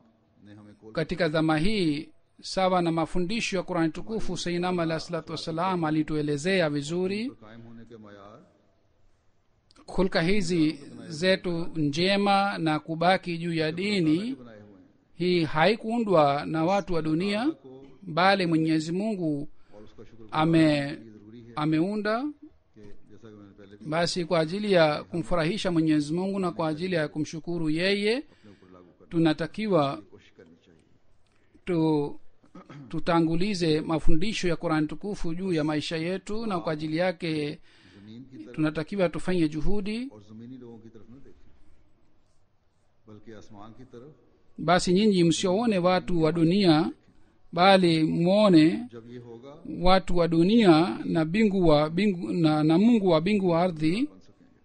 ने हमें खोल Katika zama hii, sawa na mafundisho ya Qurani tukufu, Sayyidina alayhi salatu wassalam alituelezea vizuri पर कायम होने के मयार hulka hizi zetu njema na kubaki juu ya dini. बनाए हुए हैं Hii haikuundwa na watu wa dunia, को, bali Mwenyezi Mungu और उसका शुक्र ame ये जरूरी है ameunda. कि जैसा कि मैंने पहले भी Basi kwa ajili ya kumfurahisha Mwenyezi Mungu na kwa ajili ya kumshukuru yeye, अपने ऊपर लागू करने tunatakiwa की कोशिश करनी चाहिए। tutangulize mafundisho ya Qur'an tukufu juu ya maisha yetu, na kwa ajili yake जमीन की तरफ tunatakiwa tufanye juhudi. और जमीनी लोगों की तरफ न देखें, बल्कि आसमान की तरफ। Basi nyinyi msione watu wa dunia, bali muone जब ये होगा watu wa dunia na na Mungu wa bingu wa ardhi. बन सकेंगे,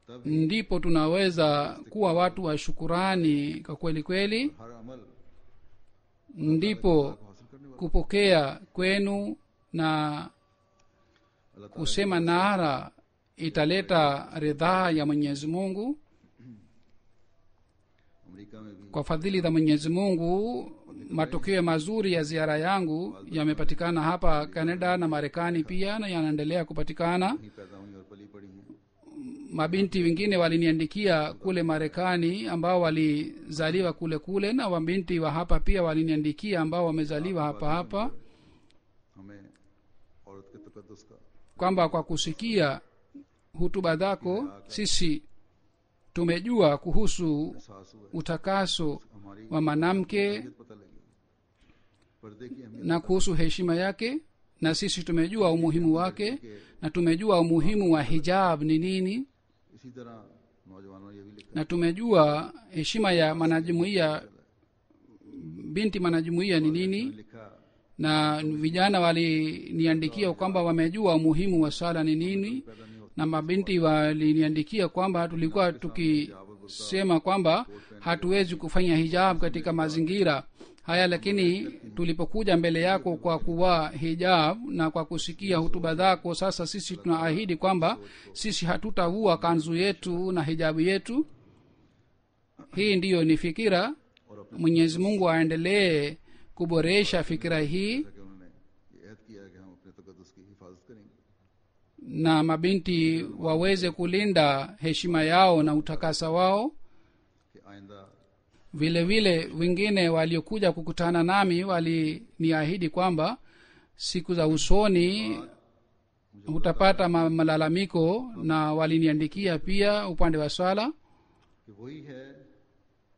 तब Ndipo tunaweza kuwa watu wa shukurani kwa kweli kweli. हर अमल Ndipo को हासिल करने वाला kupokea kwenu na अल्लाह ताला kusema nara italeta ridhaa ya Mwenyezi Mungu. America में भी Kwa fadhili za Mwenyezi Mungu, matokeo mazuri ya ziara yangu yamepatikana hapa Canada na Marekani pia, na yanaendelea kupatikana. वहीं पैदा हुई और पली पड़ी हैं। Mabinti wengine waliniandikia kule Marekani ambao walizaliwa kule kule, na mabinti wa hapa pia waliniandikia ambao wamezaliwa hapa hapa, हमें औरत के तकद्दुस का kwamba kwa kusikia hutuba zako sisi tumejua kuhusu एहसास हुआ है। utakaso हमारी wa mwanamke अहमियत पता लगी, पर्दे की अहमियत, na kuhusu heshima yake, na sisi tumejua umuhimu wake, na tumejua umuhimu wa hijab ni nini, इसी तरह नौजवानों ने ये भी लिखा na tumejua heshima ya mwanajumuiya, binti mwanajumuiya ni nini. लिखा Na vijana waliniandikia kwamba wamejua umuhimu wa sala ni nini, पैदा नहीं होता na mabinti waliniandikia kwamba tulikuwa tukisema kwamba hatuwezi kufanya hijab katika mazingira haya, lakini tulipokuja mbele yako kwa kuvaa hijab na kwa kusikia hutuba zako, sasa sisi tunaahidi kwamba sisi hatutavua kanzu yetu na hijabu yetu. Hii ndiyo ni fikira. Mwenyezi Mungu aendelee kuboresha fikira hii, कि उन्होंने ये ऐद किया कि हम अपने तकद्दुस की हिफाजत करेंगे। na mabinti waweze kulinda heshima yao na utakasa wao. कि आइंदा Vile vile wengine waliokuja kukutana nami waliniahidi kwamba siku za usoni utapata malalamiko, na waliniandikia pia upande wa swala. कि वही है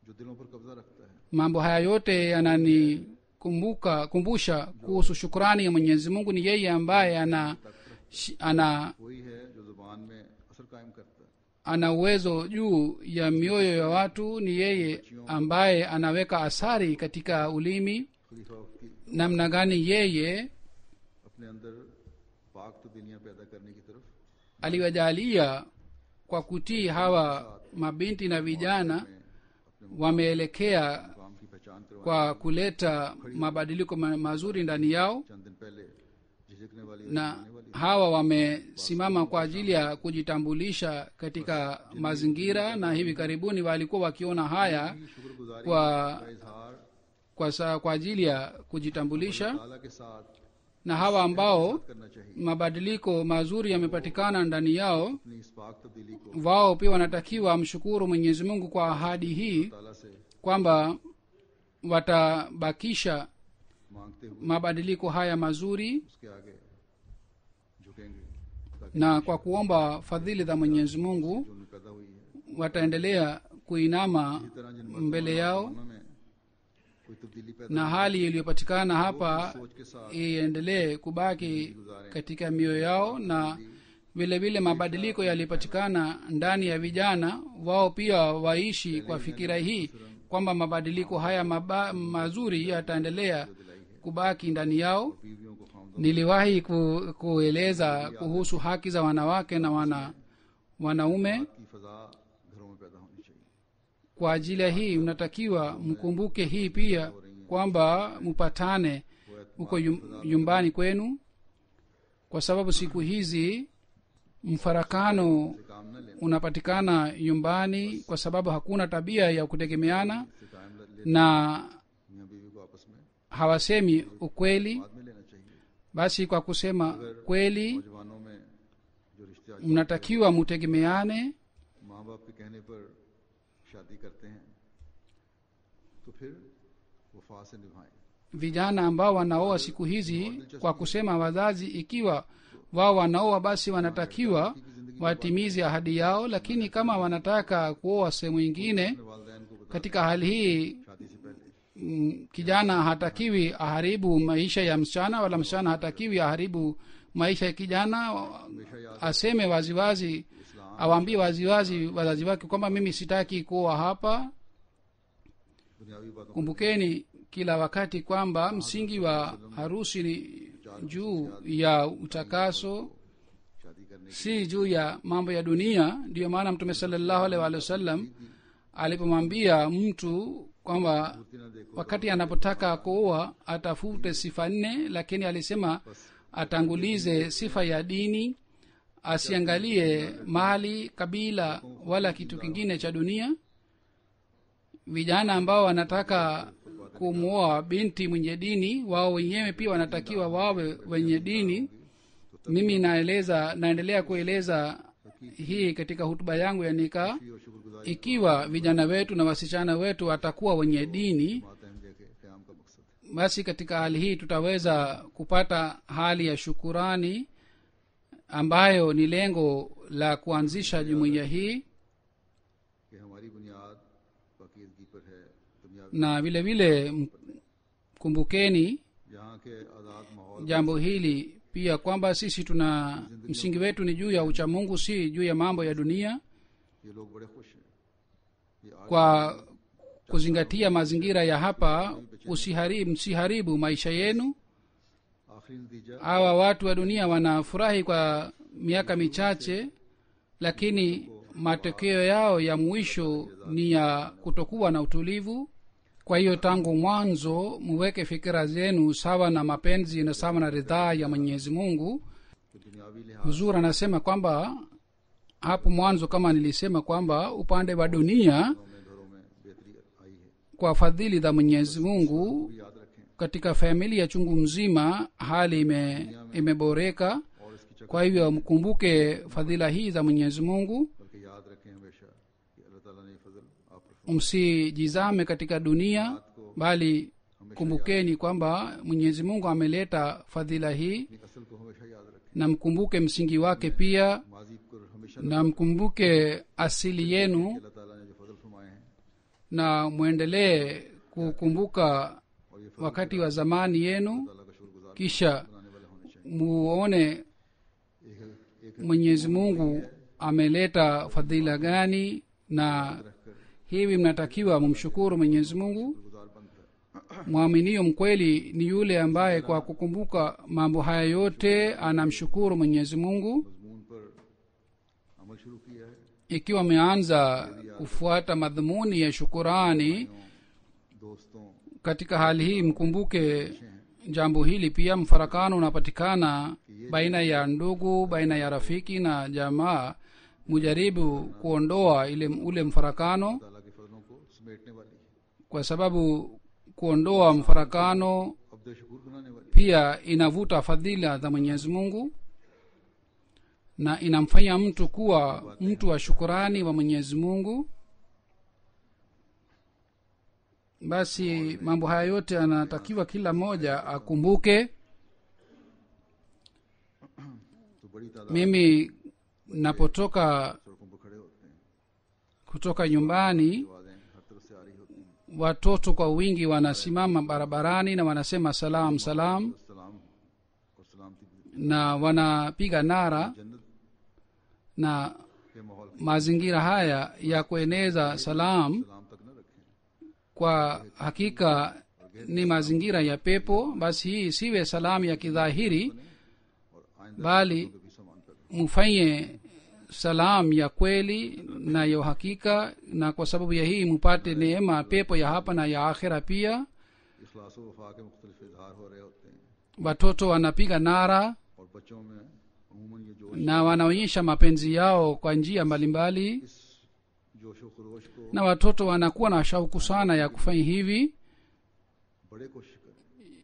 जो दिलों पर कब्जा रखता है, Mambo haya yote yananikumbusha kuhusu shukrani ya Mwenyezi Mungu. Ni yeye ambaye ana वही है जो जुबान में असर कायम करता है, ana uwezo juu ya mioyo ya watu. Ni yeye ambaye anaweka athari katika ulimi. खलीफा की Namna gani yeye अपने अंदर पाक तो दुनिया पैदा करने की तरफ aliwajalia kwa kutii hawa mabinti na vijana wameelekea काम की पहचान करवाने kwa kuleta mabadiliko mazuri ndani yao, चंद दिन पहले झिझकने वाली na hawa wamesimama kwa ajili ya kujitambulisha katika mazingira, na hivi karibuni walikuwa wakiona haya शुक्रगुजारी kwa का इजहार kwa ajili ya kujitambulisha. ताला के साथ Na hawa ambao करना चाहिए। mabadiliko mazuri yamepatikana ndani yao, अपनी इस पाक तब्दीली को wao pia wanatakiwa mshukuru Mwenyezi Mungu kwa ahadi hii ताला से kwamba watabakisha मांगते हुए mabadiliko haya mazuri, उसके आगे झुकेंगे ताकि na kwa kuomba fadhili za Mwenyezi Mungu जो उनमें पैदा हुई है wataendelea kuinama इस तरह जिन mbele yao, वर्तमान में कोई तब्दीली पैदा na hali iliyopatikana hapa सोच के साथ iendelee kubaki katika mioyo yao, na vile vile mabadiliko yaliyopatikana ndani ya vijana wao pia waishi kwa fikira hii kwamba mabadiliko haya mazuri yataendelea kubaki ndani yao. बीवियों को खामदों Niliwahi kueleza kuhusu haki za wanawake na wanaume. की फजा घरों में पैदा होनी चाहिए। Kwa ajili ya hii mnatakiwa mkumbuke hii pia kwamba mpatane huko nyumbani kwenu, kwa sababu siku hizi mfarakano काम न लेना unapatikana nyumbani kwa sababu hakuna tabia ya kutegemeana से टाइम ले na मियां बीवी को आपस में hawasemi ukweli. बाद में लेना चाहिए। Basi kwa kusema kweli नौजवानों में जो रिश्ते आज mnatakiwa mutegemeane, माँ बाप के कहने पर शादी करते हैं तो फिर वफा से निभाएं। vijana ambao wanaoa siku hizi kwa kusema wazazi, ikiwa wao wanaoa basi wanatakiwa watimize ahadi yao, lakini kama wanataka kuoa sehemu ingine, अपने वालिदैन को बता katika hali hii शादी से पहले kijana hatakiwi aharibu maisha ya msichana, wala msichana hatakiwi aharibu maisha ya kijana. Aseme waziwazi, awaambie waziwazi wazazi wake kwamba mimi sitaki kuoa hapa. दुनियावी बातों Kumbukeni kila wakati kwamba msingi wa harusi ni juu ya utakaso, शादी करने si juu ya mambo ya dunia. Ndiyo maana Mtume sallallahu alaihi wasallam alipomwambia mtu kwamba की न देखो wakati anapotaka kuoa atafute sifa 4, lakini alisema atangulize sifa ya dini, asiangalie mali, kabila wala kitu kingine cha dunia. Vijana ambao wanataka kumwoa binti mwenye dini, wao wenyewe pia wanatakiwa wawe wenye dini. Mimi naendelea kueleza hii katika hutuba yangu ya nikaa. और शुक्रगुजारी Ikiwa vijana wetu na wasichana wetu watakuwa wenye dini, मातहम लेके क़याम का मकसद है। basi katika hali hii tutaweza kupata hali ya shukurani ambayo ni lengo la kuanzisha jumuiya hii. कि हमारी बुनियाद पाकीज़गी पर है। दुनियावी Na vile vile kumbukeni यहाँ के आज़ाद माहौल jambo hili pia kwamba sisi tuna msingi wetu ni juu ya uchamungu, si juu ya mambo ya dunia. ये लोग बड़े खुश हैं। ये आज Kwa kuzingatia mazingira ya hapa, msiharibu maisha yenu. आखिरी नतीजा Hawa watu wa dunia wanafurahi kwa miaka michache, lakini matokeo yao ya mwisho ni ya kutokuwa na utulivu. Kwa hiyo tangu mwanzo muweke fikira zenu sawa na mapenzi na sawa na ridhaa ya Mwenyezi Mungu. कि दुनियावी लिहाज Huzur anasema kwamba hapo mwanzo, kama nilisema, kwamba upande wa dunia में घरों में बेहतरी आई है। kwa fadhili za Mwenyezi Mungu, याद रखें katika familia chungu mzima hali imeboreka. और इसकी चक्कर Kwa hivyo mkumbuke fadhila hii za Mwenyezi Mungu, बल्कि याद रखें हमेशा कि अल्लाह ताला ने ये फजल आप पर msijizame katika dunia, bali kumbukeni kwamba Mwenyezi Mungu ameleta fadhila hii, अपनी असल को हमेशा याद रखें। na mkumbuke msingi wake pia, माजी को हमेशा na mkumbuke asili yenu, अल्लाह ताला ने जो फजल फरमाए हैं na mwendelee kukumbuka और ये फजल wakati wa zamani yenu, ताला का शुक्रगुजार kisha बनाने वाले होने चाहिए। muone एक Mwenyezi Mungu ameleta fadhila gani, na hivi mnatakiwa mumshukuru Mwenyezi Mungu. गुजार बनता है। Mwaminio mkweli ni yule ambaye kwa kukumbuka mambo haya yote anamshukuru Mwenyezi Mungu. मजमून पर अमल शुरू किया है। ikiwa ameanza kufuata madhumuni ya shukurani दोस्तों katika hali hii mkumbuke jambo hili pia. Mfarakano unapatikana baina ya ndugu, baina ya rafiki na jamaa. mujaribu kuondoa ule mfarakano, ताला के फजलों को समेटने वाली है, kwa sababu kuondoa mfarakano अब्द शकूर बनाने वाली pia inavuta fadhila za Mwenyezi Mungu na inamfanya mtu kuwa mtu wa shukurani wa Mwenyezi Mungu. Basi mambo haya yote anatakiwa kila mmoja akumbuke. तो बड़ी तादाद Mimi napotoka सड़कों पर खड़े होते हैं, kutoka nyumbani, आवाजें हर तरफ से आ रही होती हैं, watoto kwa wingi wanasimama barabarani na wanasema salam salam, सलाम और सलामती na wanapiga nara, जन्नत na के माहौल को mazingira haya ya kueneza salam सलाम तक न रखें, kwa hakika ni mazingira ya pepo. Basi hii siwe salamu ya kidhahiri, और आइंदा bali को भी समान कर mfanye salam ya kweli na ya uhakika, na kwa sababu ya hii mupate neema pepo ya hapa na ya akhera pia. इखलास व वफा के मुख्तलिफ इजहार हो रहे होते हैं, Watoto wanapiga nara और बच्चों में अमूमन ये जोश na wanaonyesha mapenzi yao kwa njia mbalimbali, इस जोश व खरोश को na watoto wanakuwa na shauku sana ya kufanya hivi. बड़े कोशिश करें,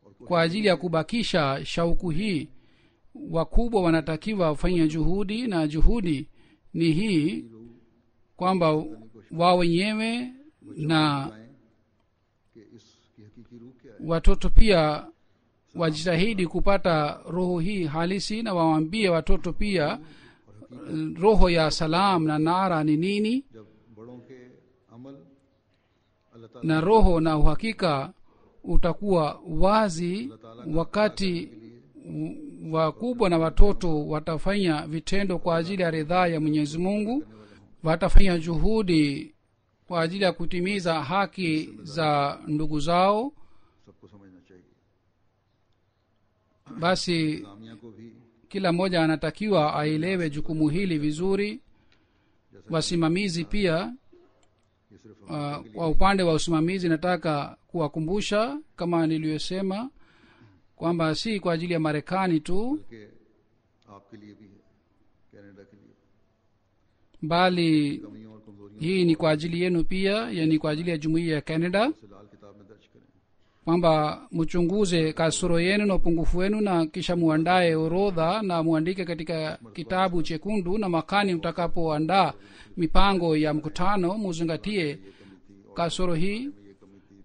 और Kwa ajili ya kubakisha shauku hii, wakubwa wanatakiwa wafanye juhudi, na juhudi ni hii kwamba wao wenyewe na बताएं कि इसकी हकीकी रूह क्या है, watoto pia wajitahidi kupata roho hii halisi, na wawaambie watoto pia roho ya salam na nara ni nini, जब बड़ों के अमल अल्लाह ताला na roho na uhakika utakuwa wazi wakati wakubwa na watoto watafanya vitendo kwa ajili ya ridhaa ya Mwenyezi Mungu, watafanya juhudi kwa ajili ya kutimiza haki za ndugu zao. सबको समझना चाहिए, Basi इस्लामिया को भी kila mmoja anatakiwa aelewe jukumu hili vizuri. Wasimamizi pia, ये सिर्फ kwa upande wa usimamizi nataka kuwakumbusha kama niliyosema kwamba si kwa ajili ya Marekani tu, कि आपके लिए भी है, कनाडा के लिए bali कमियों और कमजोरियों hii ni kwa ajili yenu pia, yani kwa ajili ya jumuiya ya Canada, से लाल किताब में दर्ज करें, kwamba mchunguze kasoro yenu na upungufu wenu, na kisha muandae orodha na muandike katika kitabu chekundu, na makani mtakapoandaa mipango ya mkutano muzingatie kasoro hii.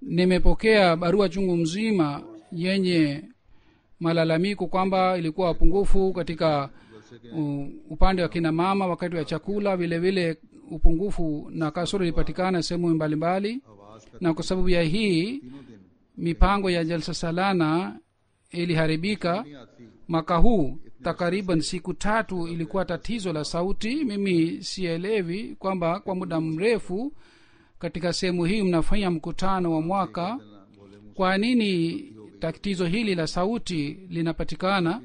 Nimepokea barua chungu mzima yenye malalamiko kwamba ilikuwa upungufu katika upande wa kina mama wakati wa chakula, vile vile upungufu na kasoro ilipatikana sehemu mbalimbali, आवाज का na kwa sababu ya hii तीनों दिन mipango ya jalsa salana iliharibika. नहीं आती, Mwaka huu takriban siku 3 ilikuwa tatizo la sauti. Mimi sielewi kwamba kwa muda mrefu katika sehemu hii mnafanya mkutano wa mwaka, बोले मुंह kwa nini tatizo hili la sauti linapatikana?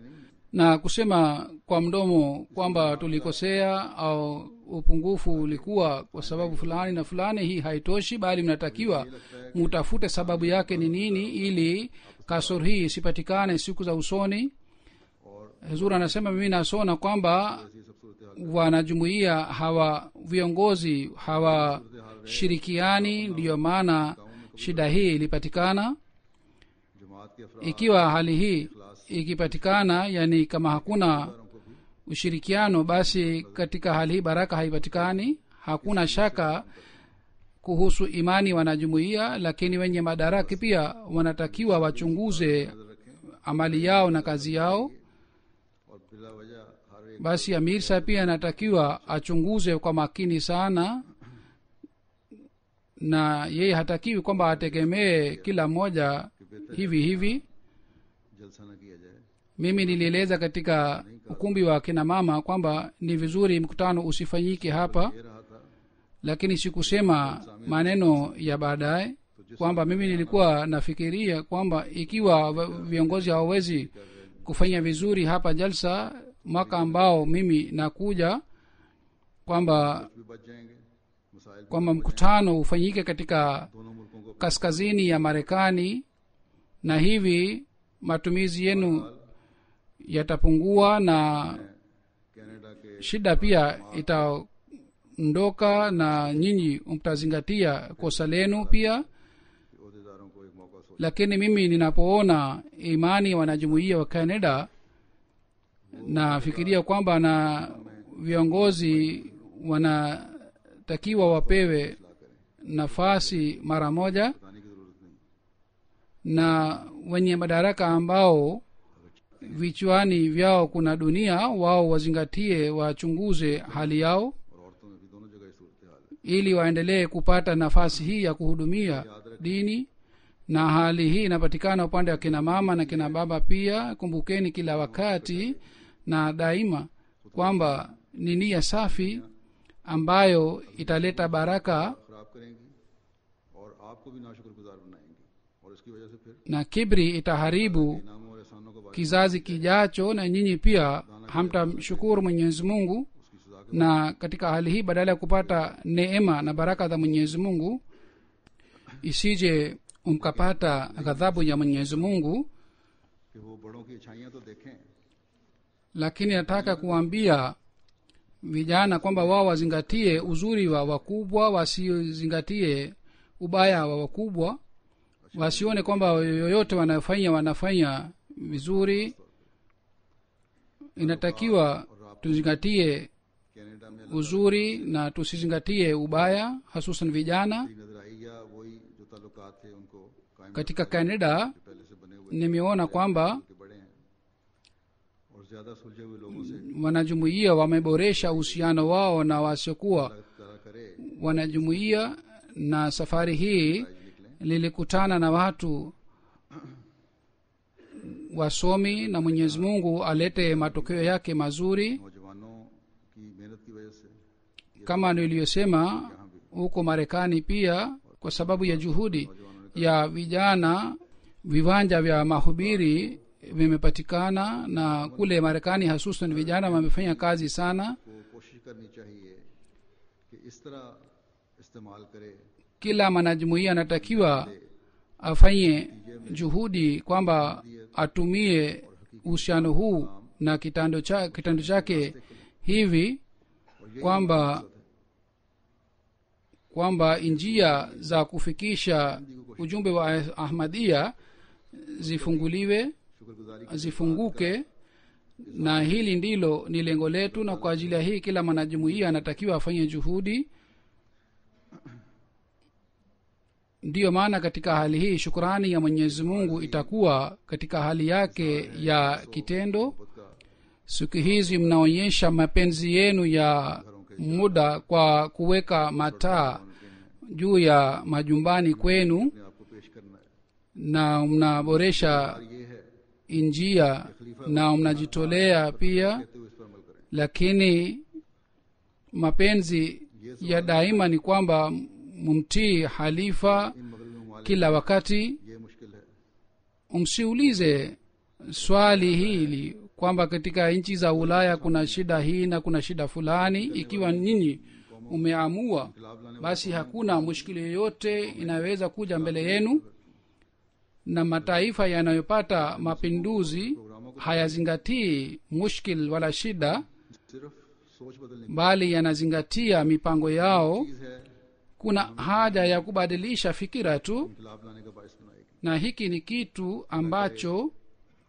Na kusema kwa mdomo kwamba tulikosea au upungufu ulikuwa kwa sababu fulani na fulani, hii haitoshi, bali mnatakiwa mutafute sababu yake ni nini, ili kasoro hii isipatikane siku za usoni. Huzuri anasema, mimi nasona kwamba ऐसी सब सूरत wanajumuia viongozi hawashirikiani, ndiyo maana shida hii ilipatikana. जमात के अफराद Ikiwa hali hii ikipatikana, yani kama hakuna को भी ushirikiano, basi katika hali hii baraka haipatikani. Hakuna shaka kuhusu imani wanajumuia, lakini wenye madaraka pia wanatakiwa wachunguze amali yao na kazi yao. और बिला वजह हर एक Basi amir sahib pia anatakiwa achunguze kwa makini sana, na yeye hatakiwi kwamba ategemee kila mmoja hivi hivi. जलसा न किया जाए, Mimi nilieleza katika ukumbi wa kina mama kwamba ni vizuri mkutano usifanyike hapa, ये रहा था lakini sikusema maneno ya baadaye kwamba mimi nilikuwa nafikiria kwamba ikiwa viongozi hawawezi kufanya vizuri hapa jalsa mwaka ambao mimi nakuja, kwamba भी बच जाएंगे, मसाइल भी kwamba mkutano ufanyike katika दोनों मुल्कों को kaskazini ya Marekani, na hivi matumizi yenu yatapungua na Canada के shida pia itaondoka, na nyinyi mtazingatia kosa lenu pia. अहदेदारों को एक मौका सोच Lakini mimi ninapoona imani ya wanajumuiya wa Canada, nafikiria kwamba na viongozi wanatakiwa wapewe nafasi mara moja, बताने की जरूरत नहीं। na wenye madaraka ambao vichwani vyao kuna dunia, wao wazingatie, wachunguze hali yao और औरतों में भी दोनों जगह ये सूरत हाल है। ili waendelee kupata nafasi hii ya kuhudumia dini. Na hali hii inapatikana upande wa kina mama na kina baba pia. Kumbukeni kila wakati na daima kwamba ni nia safi ambayo italeta baraka, खराब करेंगी और आपको भी नाशुक्रगुजार बनाएंगी, और इसकी वजह से फिर na kibri itaharibu इनामों और एहसानों का बायस kizazi kijacho, na nyinyi pia hamtamshukuru Mwenyezi Mungu. उसकी सजा के Na katika hali hii, badala ya kupata neema na baraka za Mwenyezi Mungu, isije mkapata ghadhabu ya Mwenyezi Mungu. कि वो बड़ों की अच्छाइयां तो देखें, Lakini nataka kuambia vijana kwamba wao wazingatie uzuri wa wakubwa, wasizingatie ubaya wa wakubwa, wasione kwamba yoyote wanafanya vizuri. Inatakiwa tuzingatie Canada में uzuri na tusizingatie ubaya, hasusan vijana. नजर आई या वही जो ताल्लुकात थे उनको कायम Katika Canada पहले से बने हुए nimeona kwamba के बड़े हैं, और ज्यादा सुलझे हुए लोगों से wanajumuiya wameboresha uhusiano wao na wasiokuwa तरह करे wanajumuiya. Na safari hii निकले lilikutana na watu wasomi, na Mwenyezi Mungu alete matokeo yake mazuri. नौजवानों की मेहनत की वजह से Kama niliyosema, huko Marekani pia kwa sababu ya juhudi ya vijana, viwanja vya mahubiri vimepatikana, na kule Marekani hasusan vijana wamefanya kazi sana. को कोशिश करनी चाहिए कि इस तरह इस्तेमाल करे Kila mwanajumuiya anatakiwa afanye juhudi kwamba atumie uhusiano huu na kitendo chake hivi kwamba njia za kufikisha ujumbe wa Ahmadia zifunguliwe, शुक्रगुजारी zifunguke. Na hili ndilo ni lengo letu, na kwa ajili ya hii kila mwanajumuiya anatakiwa afanye juhudi. Ndiyo maana katika hali hii shukrani ya Mwenyezi Mungu itakuwa katika hali yake ya kitendo. का Siku hizi mnaonyesha mapenzi yenu ya muda kwa kuweka mataa juu ya majumbani kwenu, अपने आप को पेश करना है। na mnaboresha ये है njia na mnajitolea pia. तो इस पर अमल करें। Lakini mapenzi ya daima ni kwamba mumtii halifa इन मगरबी ममालिक kila wakati. ये मुश्किल है। Msiulize swali hili kwamba katika nchi za Ulaya kuna shida hii na kuna shida fulani. Ikiwa nyinyi umeamua, basi hakuna mushkili yoyote inayoweza kuja mbele yenu. Na mataifa yanayopata mapinduzi hayazingatii mushkil wala shida, सिर्फ सोच बदलने की bali yanazingatia mipango yao. चीज है, Kuna haja ya kubadilisha fikira tu, इनकलाब लाने का बायस बनाएगी na hiki ni kitu ambacho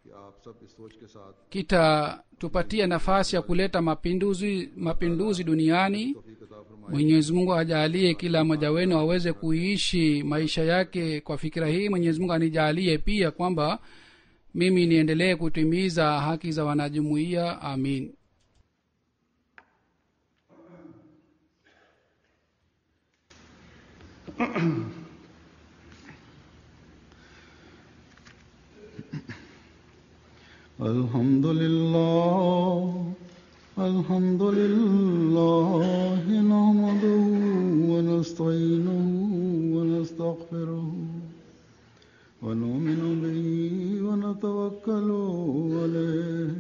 कि आप सब इस सोच के साथ kitatupatia nafasi ya kuleta mapinduzi duniani. तौफीक अता फरमाए। Mwenyezi Mungu ajalie kila mmoja wenu aweze kuishi maisha yake kwa fikira hii. Mwenyezi Mungu anijalie pia kwamba mimi niendelee kutimiza haki za wanajumuiya. Amin. الحمد لله نحمده ونستعينه ونستغفره ونؤمن به ونتوكل عليه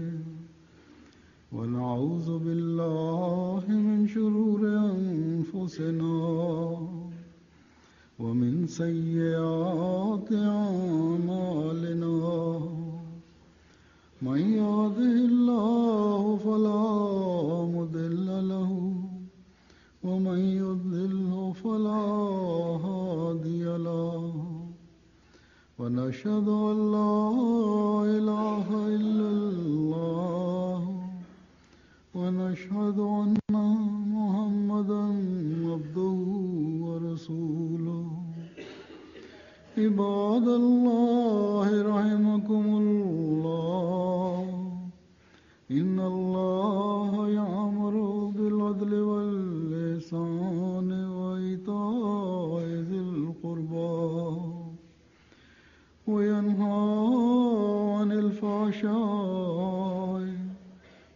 ونعوذ بالله من شرور سيئات أعمالنا من يهده الله فلا مضل له ومن يضلله فلا هادي له ونشهد أن لا إله إلا الله ونشهد أن محمدا عبده ورسوله عباد الله رحمكم الله إن الله يأمر بالعدل والإحسان وإيتاء ذي القربى وينهى عن الفحشاء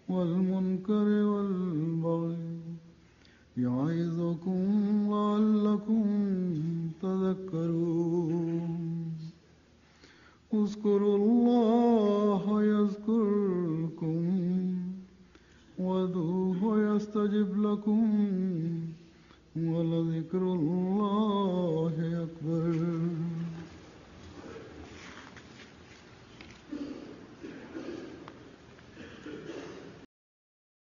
والمنكر والبغي يعظكم لعلكم تذكرون اذكروا الله يذكركم وادعوه يستجب لكم ولذكر الله